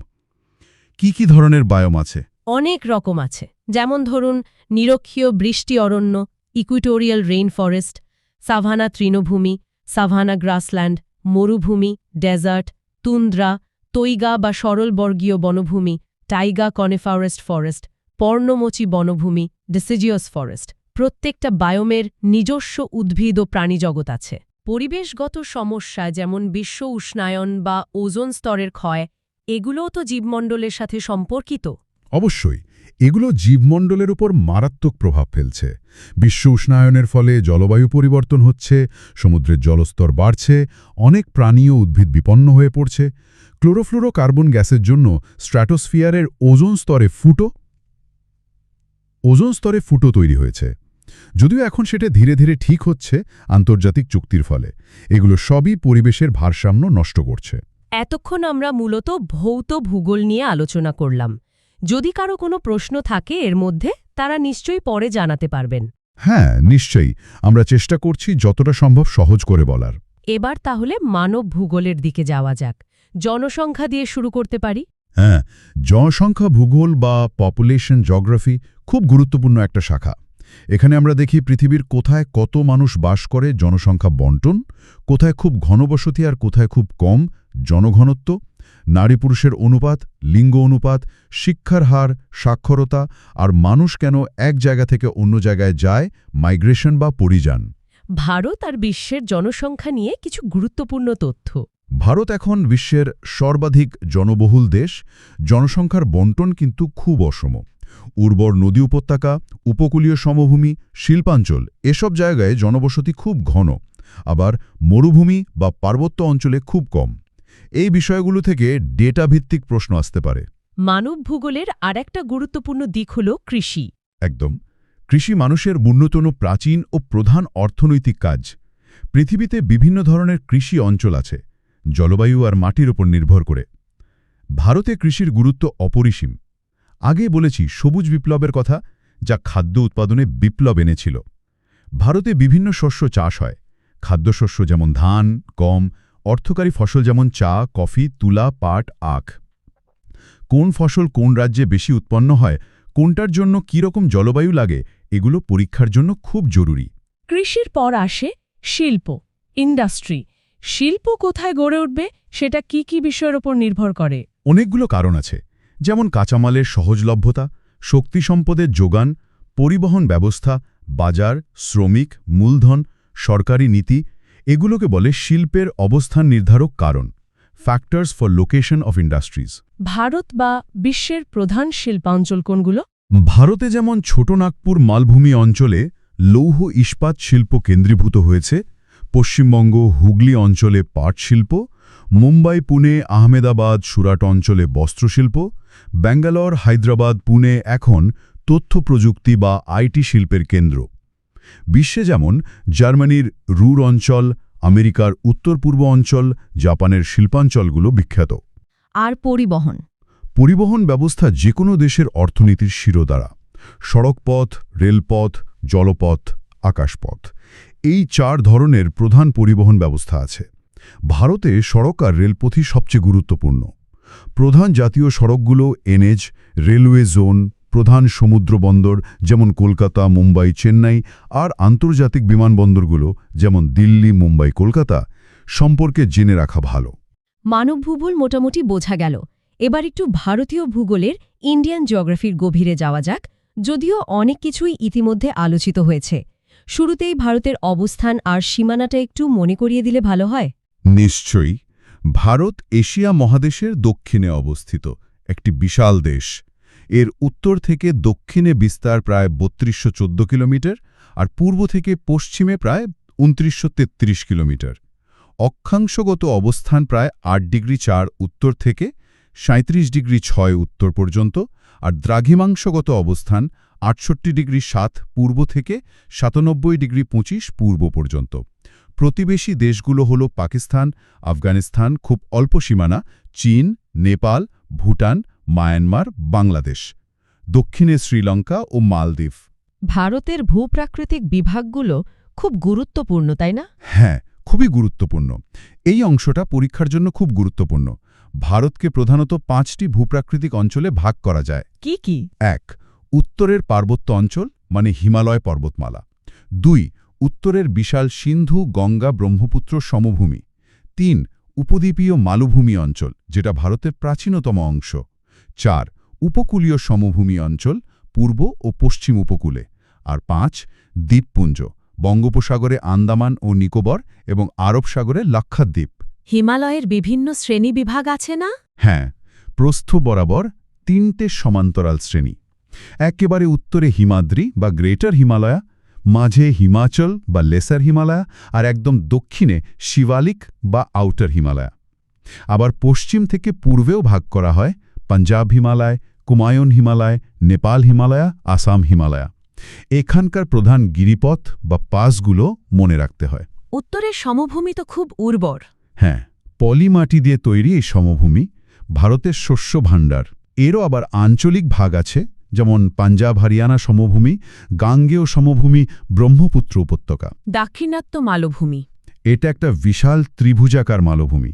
কি কি ধরনের বায়োম আছে?
অনেক রকম আছে। যেমন ধরুন, নিরক্ষীয় বৃষ্টি অরণ্য, ইকুইটোরিয়াল রেইন ফরেস্ট, সাভানা তৃণভূমি, সাভানা গ্রাসল্যান্ড, মরুভূমি, ডেজার্ট, তুন্দ্রা, তৈগা বা সরলবর্গীয় বনভূমি, টাইগা কনিফারেস্ট ফরেস্ট, পর্ণমোচী বনভূমি, ডিসিজিয়াস ফরেস্ট। প্রত্যেকটা বায়োমের নিজস্ব উদ্ভিদ ও প্রাণীজগৎ আছে। পরিবেশগত সমস্যা যেমন বিশ্ব উষ্ণায়ন বা ওজোন স্তরের ক্ষয়, এগুলোও তো জীবমণ্ডলের সাথে সম্পর্কিত।
অবশ্যই, এগুলো জীবমণ্ডলের উপর মারাত্মক প্রভাব ফেলছে। বিশ্ব উষ্ণায়নের ফলে জলবায়ু পরিবর্তন হচ্ছে, সমুদ্রের জলস্তর বাড়ছে, অনেক প্রাণী ও উদ্ভিদ বিপন্ন হয়ে পড়ছে। ক্লোরোফ্লোরোকার্বন গ্যাসের জন্য স্ট্র্যাটোস্ফিয়ারের ওজোন স্তরে ফুটো তৈরি হয়েছে। যদিও এখন সেটা ধীরে ধীরে ঠিক হচ্ছে আন্তর্জাতিক চুক্তির ফলে। এগুলো সবই পরিবেশের ভারসাম্য নষ্ট করছে।
এতক্ষণ আমরা মূলত ভৌত ভূগোল নিয়ে আলোচনা করলাম। যদি কারো কোনো প্রশ্ন থাকে এর মধ্যে, তারা নিশ্চয়ই পরে জানাতে পারবেন।
হ্যাঁ, নিশ্চয়ই। আমরা চেষ্টা করছি যতটা সম্ভব সহজ করে বলার।
এবার তাহলে মানব ভূগোলের দিকে যাওয়া যাক। জনসংখ্যা দিয়ে শুরু করতে পারি।
হ্যাঁ, জনসংখ্যা ভূগোল বা পপুলেশন জিওগ্রাফি খুব গুরুত্বপূর্ণ একটা শাখা। এখানে আমরা দেখি পৃথিবীর কোথায় কত মানুষ বাস করে, জনসংখ্যা বন্টন, কোথায় খুব ঘনবসতি আর কোথায় খুব কম জনঘনত্ব, নারী পুরুষের অনুপাত, লিঙ্গ অনুপাত, শিক্ষার হার, সাক্ষরতা, আর মানুষ কেন এক জায়গা থেকে অন্য জায়গায় যায়, মাইগ্রেশন বা পরিযান।
ভারত আর বিশ্বের জনসংখ্যা নিয়ে কিছু গুরুত্বপূর্ণ তথ্য।
ভারত এখন বিশ্বের সর্বাধিক জনবহুল দেশ। জনসংখ্যার বন্টন কিন্তু খুব অসম। উর্বর নদী উপত্যকা, উপকূলীয় সমভূমি, শিল্পাঞ্চল এসব জায়গায় জনবসতি খুব ঘন, আবার মরুভূমি বা পার্বত্য অঞ্চলে খুব কম। এই বিষয়গুলো থেকে ডেটা ভিত্তিক প্রশ্ন আসতে পারে।
মানব ভূগোলের আরেকটা গুরুত্বপূর্ণ দিক হল কৃষি।
একদম। কৃষি মানুষের ন্যূনতম প্রাচীন ও প্রধান অর্থনৈতিক কাজ। পৃথিবীতে বিভিন্ন ধরনের কৃষি অঞ্চল আছে, জলবায়ু আর মাটির ওপর নির্ভর করে। ভারতে কৃষির গুরুত্ব অপরিসীম। আগে বলেছি সবুজ বিপ্লবের কথা, যা খাদ্য উৎপাদনে বিপ্লব এনেছিল। ভারতে বিভিন্ন শস্য চাষ হয়। খাদ্যশস্য যেমন ধান, গম, অর্থকারী ফসল যেমন চা, কফি, তুলা, পাট, আখ। কোন ফসল কোন রাজ্যে বেশি উৎপন্ন হয়, কোনটার জন্য কী রকম জলবায়ু লাগে, এগুলো পরীক্ষার জন্য খুব জরুরি।
কৃষির পর আসে শিল্প, ইন্ডাস্ট্রি। শিল্প কোথায় গড়ে উঠবে সেটা কি কি বিষয়ের ওপর নির্ভর করে?
অনেকগুলো কারণ আছে, যেমন কাঁচামালের সহজলভ্যতা, শক্তি সম্পদের যোগান, পরিবহন ব্যবস্থা, বাজার, শ্রমিক, মূলধন, সরকারি নীতি। এগুলোকে বলে শিল্পের অবস্থান নির্ধারক কারণ, factors for location of industries.
Bharat বা বিশ্বের প্রধান শিল্পাঞ্চল কোনগুলো?
ভারতে যেমন ছোটনাগপুর মালভূমি অঞ্চলে লৌহ ইস্পাত শিল্প কেন্দ্রীভূত হয়েছে, পশ্চিমবঙ্গ হুগলি অঞ্চলে পাট শিল্প, মুম্বাই পুনে আহমেদাবাদ সুরাট অঞ্চলে বস্ত্রশিল্প, ব্যাঙ্গালোর হায়দ্রাবাদ পুনে এখন তথ্য প্রযুক্তি বা আইটি শিল্পের কেন্দ্র। বিশ্বে যেমন জার্মানির রুর অঞ্চল, আমেরিকার উত্তর পূর্ব অঞ্চল, জাপানের শিল্পাঞ্চলগুলো বিখ্যাত।
আর পরিবহন।
পরিবহন ব্যবস্থা যে কোনো দেশের অর্থনীতির শিরোধারা। সড়কপথ, রেলপথ, জলপথ, আকাশপথ, এই 4 ধরনের প্রধান পরিবহন ব্যবস্থা আছে। ভারতে সড়ক আর রেলপথই সবচেয়ে গুরুত্বপূর্ণ। প্রধান জাতীয় সড়কগুলো এনএইচ, রেলওয়ে জোন, প্রধান সমুদ্র বন্দর যেমন কলকাতা, মুম্বাই, চেন্নাই আর আন্তর্জাতিক বিমানবন্দরগুলো যেমন দিল্লি, মুম্বাই, কলকাতা সম্পর্কে জেনে রাখা ভালো।
মানব ভূগোল মোটামুটি বোঝা গেল। এবার একটু ভারতীয় ভূগোলের ইন্ডিয়ান জিওগ্রাফির গভীরে যাওয়া যাক, যদিও অনেক কিছুই ইতিমধ্যে আলোচিত হয়েছে। শুরুতেই ভারতের অবস্থান আর সীমানাটা একটু মনে করিয়ে দিলে ভালো হয়।
নিশ্চয়ই। ভারত এশিয়া মহাদেশের দক্ষিণে অবস্থিত একটি বিশাল দেশ। এর উত্তর থেকে দক্ষিণে বিস্তার প্রায় ৩২১৪ কিলোমিটার আর পূর্ব থেকে পশ্চিমে প্রায় ২৯৩৩ কিলোমিটার। অক্ষাংশগত অবস্থান প্রায় ৮°৪ উত্তর থেকে ৩৭°৬ উত্তর পর্যন্ত, আর দ্রাঘিমাংশগত অবস্থান ৬৮°৭ পূর্ব থেকে ৯৭°২৫ পূর্ব পর্যন্ত। প্রতিবেশী দেশগুলো হল পাকিস্তান, আফগানিস্তান, খুব অল্প সীমানা, চীন, নেপাল, ভুটান, মায়ানমার, বাংলাদেশ, দক্ষিণে শ্রীলঙ্কা ও মালদ্বীপ।
ভারতের ভূপ্রাকৃতিক বিভাগগুলো খুব গুরুত্বপূর্ণ, তাই না?
হ্যাঁ, খুবই গুরুত্বপূর্ণ। এই অংশটা পরীক্ষার জন্য খুব গুরুত্বপূর্ণ। ভারতকে প্রধানত 5টি ভূপ্রাকৃতিক অঞ্চলে ভাগ করা যায়।
কি কি?
1. উত্তরের পার্বত্য অঞ্চল মানে হিমালয় পর্বতমালা। 2. উত্তরের বিশাল সিন্ধু, গঙ্গা, ব্রহ্মপুত্র সমভূমি। 3. উপদ্বীপীয় মালভূমি অঞ্চল, যেটা ভারতের প্রাচীনতম অংশ। 4. উপকূলীয় সমভূমি অঞ্চল, পূর্ব ও পশ্চিম উপকূলে। আর 5. দ্বীপপুঞ্জ, বঙ্গোপসাগরে আন্দামান ও নিকোবর এবং আরব সাগরে লাক্ষাদ্বীপ।
হিমালয়ের বিভিন্ন শ্রেণীবিভাগ আছে না?
হ্যাঁ, প্রস্থ বরাবর 3টে সমান্তরাল শ্রেণী। একেবারে উত্তরে হিমাদ্রি বা গ্রেটার হিমালয়া, মাঝে হিমাচল বা লেসার হিমালয়া, আর একদম দক্ষিণে শিবালিক বা আউটার হিমালয়া। আবার পশ্চিম থেকে পূর্বেও ভাগ করা হয় পাঞ্জাব হিমালয়, কুমায়ুন হিমালয়, নেপাল হিমালয়া, আসাম হিমালয়া। এখানকার প্রধান গিরিপথ বা পাসগুলো মনে রাখতে হয়।
উত্তরের সমভূমি তো খুব উর্বর।
হ্যাঁ, পলি মাটি দিয়ে তৈরি এই সমভূমি ভারতের শস্য ভাণ্ডার। এরও আবার আঞ্চলিক ভাগ আছে, যেমন পাঞ্জাব হরিয়ানা সমভূমি, গাঙ্গেয় সমভূমি, ব্রহ্মপুত্র উপত্যকা।
দাক্ষিণাত্য মালভূমি।
এটা একটা বিশাল ত্রিভুজাকার মালভূমি।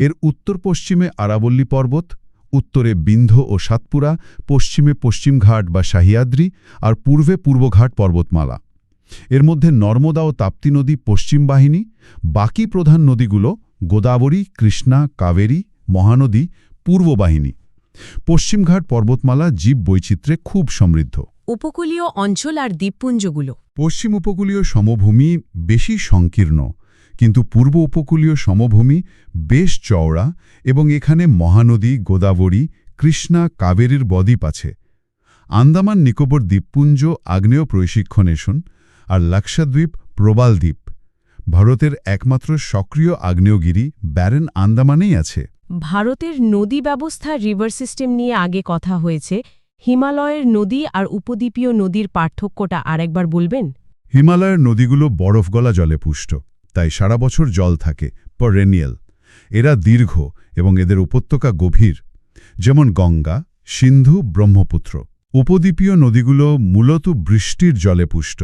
এর উত্তর পশ্চিমে আরাবল্লী পর্বত, উত্তরে বিন্ধ্য ও সাতপুরা, পশ্চিমে পশ্চিমঘাট বা সাহিয়াদ্রি, আর পূর্বে পূর্বঘাট পর্বতমালা। এর মধ্যে নর্মদা ও তাপ্তি নদী পশ্চিম বাহিনী। বাকি প্রধান নদীগুলো গোদাবরী, কৃষ্ণা, কাবেরী, মহানদী পূর্ব বাহিনী। পশ্চিমঘাট পর্বতমালা জীব বৈচিত্র্যে খুব সমৃদ্ধ।
উপকূলীয় অঞ্চল আর দ্বীপপুঞ্জগুলো।
পশ্চিম উপকূলীয় সমভূমি বেশি সংকীর্ণ, কিন্তু পূর্ব উপকূলীয় সমভূমি বেশ চওড়া এবং এখানে মহানদী, গোদাবরী, কৃষ্ণা, কাবেরীর বদ্বীপ আছে। আন্দামান নিকোবর দ্বীপপুঞ্জ আগ্নেয় প্রশিক্ষণেশন, আর লাক্ষাদ্বীপ প্রবাল দ্বীপ। ভারতের একমাত্র সক্রিয় আগ্নেয়গিরি ব্যারেন আন্দামানেই আছে।
ভারতের নদী ব্যবস্থা, রিভার সিস্টেম নিয়ে আগে কথা হয়েছে। হিমালয়ের নদী আর উপদ্বীপীয় নদীর পার্থক্যটা আরেকবার বলবেন?
হিমালয়ের নদীগুলো বরফ গলা জলে পুষ্ট, তাই সারা বছর জল থাকে, পেরেনিয়াল। এরা দীর্ঘ এবং এদের উপত্যকা গভীর, যেমন গঙ্গা, সিন্ধু, ব্রহ্মপুত্র। উপদ্বীপীয় নদীগুলো মূলত বৃষ্টির জলে পুষ্ট,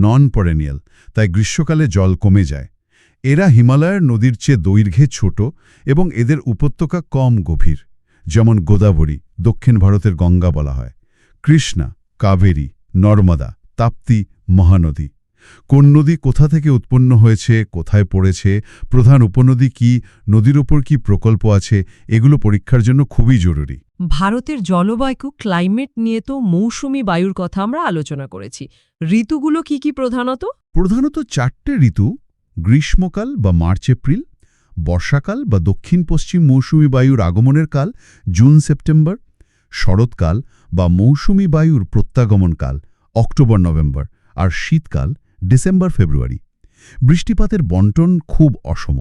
নন পেরেনিয়াল, তাই গ্রীষ্মকালে জল কমে যায়। এরা হিমালয়ের নদীর চেয়ে দৈর্ঘ্যে ছোট এবং এদের উপত্যকা কম গভীর, যেমন গোদাবরী, দক্ষিণ ভারতের গঙ্গা বলা হয়, কৃষ্ণা, কাবেরী, নর্মদা, তাপ্তি, মহানদী। কোন নদী কোথা থেকে উৎপন্ন হয়েছে, কোথায় পড়েছে, প্রধান উপনদী কি, নদীর ওপর কি প্রকল্প আছে, এগুলো পরীক্ষার জন্য খুবই জরুরি।
ভারতের জলবায়ু ক্লাইমেট নিয়ে তো মৌসুমি বায়ুর কথা আমরা আলোচনা করেছি। ঋতুগুলো কি কি প্রধানত?
প্রধানত 4টে ঋতু: গ্রীষ্মকাল বা মার্চ এপ্রিল, বর্ষাকাল বা দক্ষিণ পশ্চিম মৌসুমী বায়ুর আগমনের কাল জুন সেপ্টেম্বর, শরৎকাল বা মৌসুমী বায়ুর প্রত্যাগমনকাল অক্টোবর নভেম্বর, আর শীতকাল ডিসেম্বর ফেব্রুয়ারি। বৃষ্টিপাতের বণ্টন খুব অসম।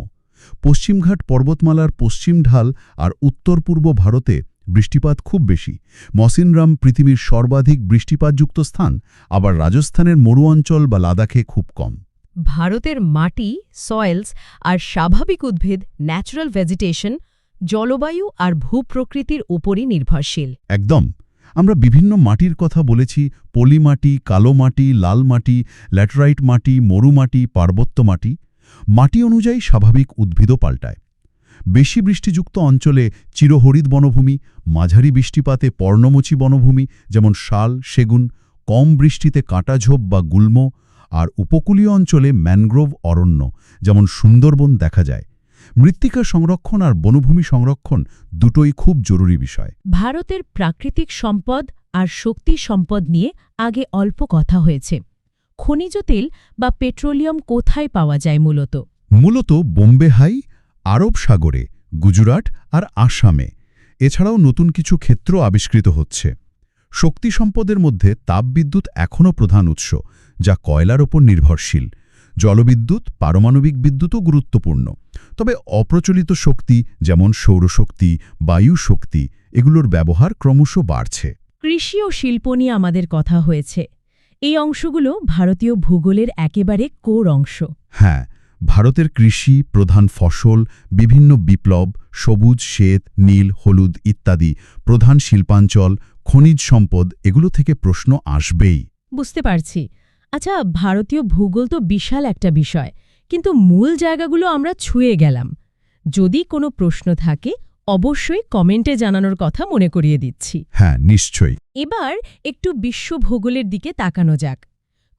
পশ্চিমঘাট পর্বতমালার পশ্চিম ঢাল আর উত্তর পূর্ব ভারতে বৃষ্টিপাত খুব বেশি। মসিনরাম পৃথিবীর সর্বাধিক বৃষ্টিপাতযুক্ত স্থান, আবার রাজস্থানের মরু অঞ্চল বা লাদাখে খুব কম।
ভারতের মাটি, সয়েলস আর স্বাভাবিক উদ্ভিদ, ন্যাচারাল ভেজিটেশন, জলবায়ু আর ভূপ্রকৃতির উপরই নির্ভরশীল।
একদম। আমরা বিভিন্ন মাটির কথা বলেছি: পলি মাটি, কালো মাটি, লাল মাটি, ল্যাটেরাইট মাটি, মরু মাটি, পার্বত্য মাটি। মাটি অনুযায়ী স্বাভাবিক উদ্ভিদও পাল্টায়। বেশি বৃষ্টিযুক্ত অঞ্চলে চিরহরিৎ বনভূমি, মাঝারি বৃষ্টিপাতে পর্ণমোচী বনভূমি যেমন শাল, সেগুন, কম বৃষ্টিতে কাঁটাঝোপ বা গুল্ম, আর উপকূলীয় অঞ্চলে ম্যানগ্রোভ অরণ্য যেমন সুন্দরবন দেখা যায়। মৃত্তিকা সংরক্ষণ আর বনভূমি সংরক্ষণ দুটোই খুব জরুরি বিষয়।
ভারতের প্রাকৃতিক সম্পদ আর শক্তি সম্পদ নিয়ে আগে অল্প কথা হয়েছে। খনিজ তেল বা পেট্রোলিয়াম কোথায় পাওয়া যায় মূলত?
মূলত বোম্বে হাই, আরব সাগরে, গুজরাট আর আসামে। এছাড়াও নতুন কিছু ক্ষেত্র আবিষ্কৃত হচ্ছে। শক্তি সম্পদের মধ্যে তাপবিদ্যুৎ এখনও প্রধান উৎস, যা কয়লার ওপর নির্ভরশীল। জলবিদ্যুৎ, পারমাণবিক বিদ্যুৎও গুরুত্বপূর্ণ। তবে অপ্রচলিত শক্তি যেমন সৌরশক্তি, বায়ু শক্তি, এগুলোর ব্যবহার ক্রমশ বাড়ছে।
কৃষি ও শিল্প নিয়ে আমাদের কথা হয়েছে। এই অংশগুলো ভারতীয় ভূগোলের একেবারে কোর অংশ।
হ্যাঁ, ভারতের কৃষি, প্রধান ফসল, বিভিন্ন বিপ্লব, সবুজ, শ্বেত, নীল, হলুদ ইত্যাদি, প্রধান শিল্পাঞ্চল, খনিজ সম্পদ, এগুলো থেকে প্রশ্ন আসবেই।
বুঝতে পারছি। আচ্ছা, ভারতীয় ভূগোল তো বিশাল একটা বিষয়, কিন্তু মূল জায়গাগুলো আমরা ছুঁয়ে গেলাম। যদি কোনো প্রশ্ন থাকে অবশ্যই কমেন্টে জানানোর কথা মনে করিয়ে দিচ্ছি।
হ্যাঁ, নিশ্চয়ই।
এবার একটু বিশ্ব ভূগোলের দিকে তাকানো যাক।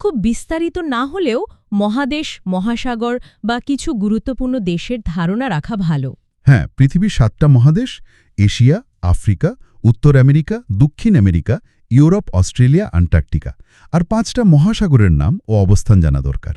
খুব বিস্তারিত না হলেও মহাদেশ, মহাসাগর বা কিছু গুরুত্বপূর্ণ দেশের ধারণা রাখা ভালো।
হ্যাঁ, পৃথিবীর 7টা মহাদেশ: এশিয়া, আফ্রিকা, উত্তর আমেরিকা, দক্ষিণ আমেরিকা, ইউরোপ, অস্ট্রেলিয়া, অ্যান্টার্কটিকা। আর 5টা মহাসাগরের নাম ও অবস্থান জানা দরকার।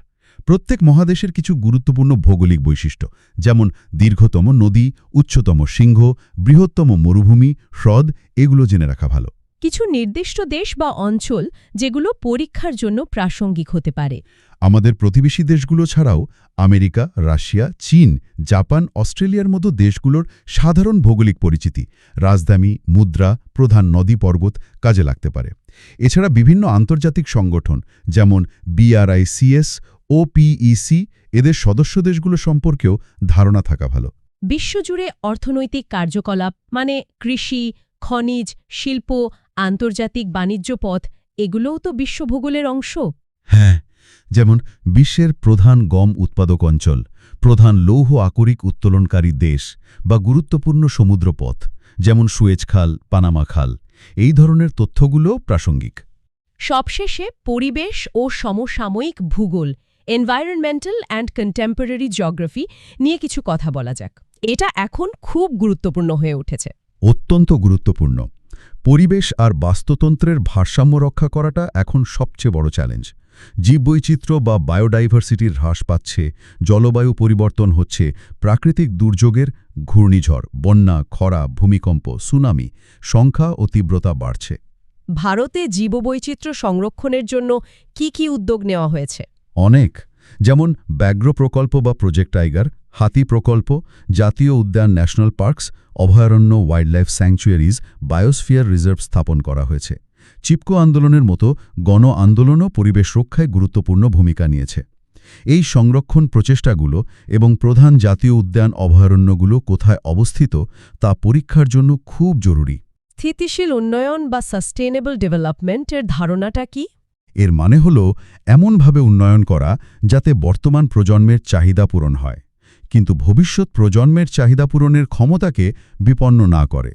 প্রত্যেক মহাদেশের কিছু গুরুত্বপূর্ণ ভৌগোলিক বৈশিষ্ট্য, যেমন দীর্ঘতম নদী, উচ্চতম শৃঙ্গ, বৃহত্তম মরুভূমি, হ্রদ, এগুলো জেনে রাখা ভালো।
কিছু নির্দিষ্ট দেশ বা অঞ্চল যেগুলো পরীক্ষার জন্য প্রাসঙ্গিক হতে পারে।
আমাদের প্রতিবেশী দেশগুলো ছাড়াও আমেরিকা, রাশিয়া, চীন, জাপান, অস্ট্রেলিয়ার মতো দেশগুলোর সাধারণ ভৌগোলিক পরিচিতি, রাজধানী, মুদ্রা, প্রধান নদী পর্বত কাজে লাগতে পারে। এছাড়া বিভিন্ন আন্তর্জাতিক সংগঠন যেমন BRICS, OPEC, এদের সদস্য দেশগুলো সম্পর্কেও ধারণা থাকা ভালো।
বিশ্বজুড়ে অর্থনৈতিক কার্যকলাপ মানে কৃষি, খনিজ, শিল্প, আন্তর্জাতিক বাণিজ্য পথ, এগুলোও তো বিশ্ব ভূগোলের অংশ।
হ্যাঁ, যেমন বিশ্বের প্রধান গম উৎপাদক অঞ্চল, প্রধান লৌহ আকরিক উত্তোলনকারী দেশ বা গুরুত্বপূর্ণ সমুদ্রপথ যেমন সুয়েজ খাল, পানামা খাল, এই ধরনের তথ্যগুলো প্রাসঙ্গিক।
সবশেষে পরিবেশ ও সমসাময়িক ভূগোল, এনভায়রনমেন্টাল অ্যান্ড কন্টেম্পোরারি জিওগ্রাফি নিয়ে কিছু কথা বলা যাক। এটা এখন খুব গুরুত্বপূর্ণ হয়ে উঠেছে।
অত্যন্ত গুরুত্বপূর্ণ। পরিবেশ আর বাস্তুতন্ত্রের ভারসাম্য রক্ষা করাটা এখন সবচেয়ে বড় চ্যালেঞ্জ। জীববৈচিত্র্য বা বায়োডাইভার্সিটির হ্রাস পাচ্ছে, জলবায়ু পরিবর্তন হচ্ছে, প্রাকৃতিক দুর্যোগের, ঘূর্ণিঝড়, বন্যা, খরা, ভূমিকম্প, সুনামি সংখ্যা ও তীব্রতা বাড়ছে।
ভারতে জীববৈচিত্র্য সংরক্ষণের জন্য কি কি উদ্যোগ নেওয়া হয়েছে?
অনেক, যেমন ব্যাঘ্র প্রকল্প বা প্রজেক্ট টাইগার, হাতি প্রকল্প, জাতীয় উদ্যান, ন্যাশনাল পার্কস, অভয়ারণ্য, ওয়াইল্ডলাইফ স্যাংচুয়ারিজ, বায়োস্ফিয়ার রিজার্ভ স্থাপন করা হয়েছে। চিপকো আন্দোলনের মতো গণ আন্দোলনও পরিবেশ রক্ষায় গুরুত্বপূর্ণ ভূমিকা নিয়েছে। এই সংরক্ষণ প্রচেষ্টাগুলো এবং প্রধান জাতীয় উদ্যান, অভয়ারণ্যগুলো কোথায় অবস্থিত তা পরীক্ষার জন্য খুব জরুরি।
স্থিতিশীল উন্নয়ন বা সাস্টেইনেবল ডেভেলপমেন্টের ধারণাটা কি?
এর মানে হল এমনভাবে উন্নয়ন করা যাতে বর্তমান প্রজন্মের চাহিদা পূরণ হয়, কিন্তু ভবিষ্যৎ প্রজন্মের চাহিদা পূরণের ক্ষমতাকে বিপন্ন না করে।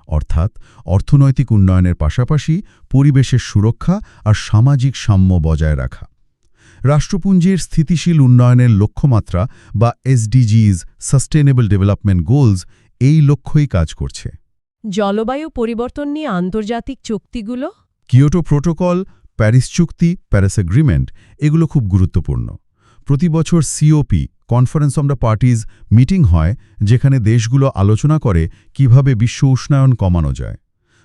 অর্থাৎ অর্থনৈতিক উন্নয়নের পাশাপাশি পরিবেশের সুরক্ষা আর সামাজিক সাম্য বজায় রাখা। রাষ্ট্রপুঞ্জের স্থিতিশীল উন্নয়নের লক্ষ্যমাত্রা বা এসডিজিজ সাস্টেনেবল ডেভেলপমেন্ট গোলস এই লক্ষ্যই কাজ করছে।
জলবায়ু পরিবর্তন নিয়ে আন্তর্জাতিক চুক্তিগুলো?
কিয়োটো প্রোটোকল, প্যারিস চুক্তি, প্যারিস এগ্রিমেন্ট এগুলো খুব গুরুত্বপূর্ণ। প্রতি বছর COP conference on the parties meeting হয়, যেখানে দেশগুলো আলোচনা করে কিভাবে বিশ্ব উষ্ণায়ন কমানো যায়।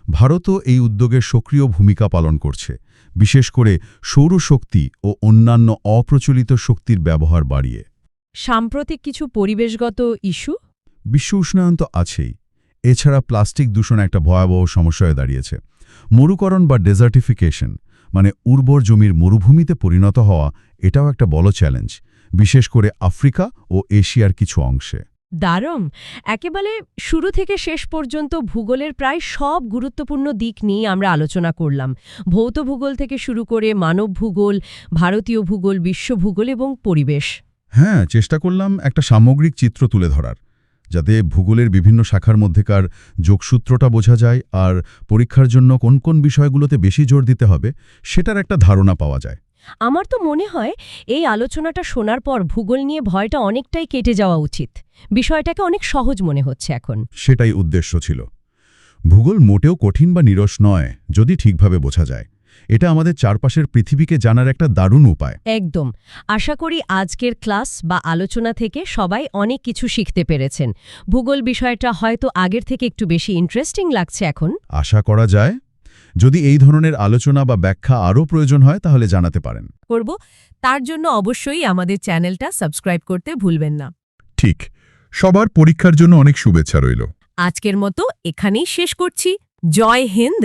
ভারতও এই উদ্যোগের সক্রিয় ভূমিকা পালন করছে, বিশেষ করে সৌরশক্তি ও অন্যান্য অপ্রচলিত শক্তির ব্যবহার বাড়িয়ে।
সাম্প্রতিক কিছু পরিবেশগত ইস্যু?
বিশ্ব উষ্ণায়ন তো আছেই, এছাড়া প্লাস্টিক দূষণ একটা ভয়াবহ সমস্যায় দাঁড়িয়েছে। মরুকরণ বা ডেজার্টিফিকেশন, মানে উর্বর জমির মরুভূমিতে পরিণত হওয়া, এটাও একটা বড় চ্যালেঞ্জ, বিশেষ করে আফ্রিকা ও এশিয়ার কিছু অংশে।
দারুণ! একেবারে শুরু থেকে শেষ পর্যন্ত ভূগোলের প্রায় সব গুরুত্বপূর্ণ দিক নিয়ে আমরা আলোচনা করলাম। ভৌত ভূগোল থেকে শুরু করে মানব ভূগোল, ভারতীয় ভূগোল, বিশ্ব ভূগোল এবং পরিবেশ।
হ্যাঁ, চেষ্টা করলাম একটা সামগ্রিক চিত্র তুলে ধরার, যাতে ভূগোলের বিভিন্ন শাখার মধ্যেকার যোগসূত্রটা বোঝা যায় আর পরীক্ষার জন্য কোন কোন বিষয়গুলোতে বেশি জোর দিতে হবে সেটার একটা ধারণা পাওয়া যায়।
আমার তো মনে হয় এই আলোচনাটা শোনার পর ভূগোল নিয়ে ভয়টা অনেকটাই কেটে যাওয়া উচিত। বিষয়টাকে অনেক সহজ মনে হচ্ছে এখন।
সেটাই উদ্দেশ্য ছিল। ভূগোল মোটেও কঠিন বা নিরস নয়, যদি ঠিকভাবে বোঝা যায়। এটা আমাদের চারপাশের পৃথিবীকে জানার একটা দারুণ উপায়।
একদম। আশা করি আজকের ক্লাস বা আলোচনা থেকে সবাই অনেক কিছু শিখতে পেরেছেন। ভূগোল বিষয়টা হয়তো আগের থেকে একটু বেশি ইন্টারেস্টিং লাগছে এখন।
আশা করা যায়। যদি এই ধরনের আলোচনা বা ব্যাখ্যা আরও প্রয়োজন হয় তাহলে জানাতে পারেন।
করব, তার জন্য অবশ্যই আমাদের চ্যানেলটা সাবস্ক্রাইব করতে ভুলবেন না।
ঠিক। সবার পরীক্ষার জন্য অনেক শুভেচ্ছা রইল।
আজকের মতো এখানেই শেষ করছি। জয় হিন্দ।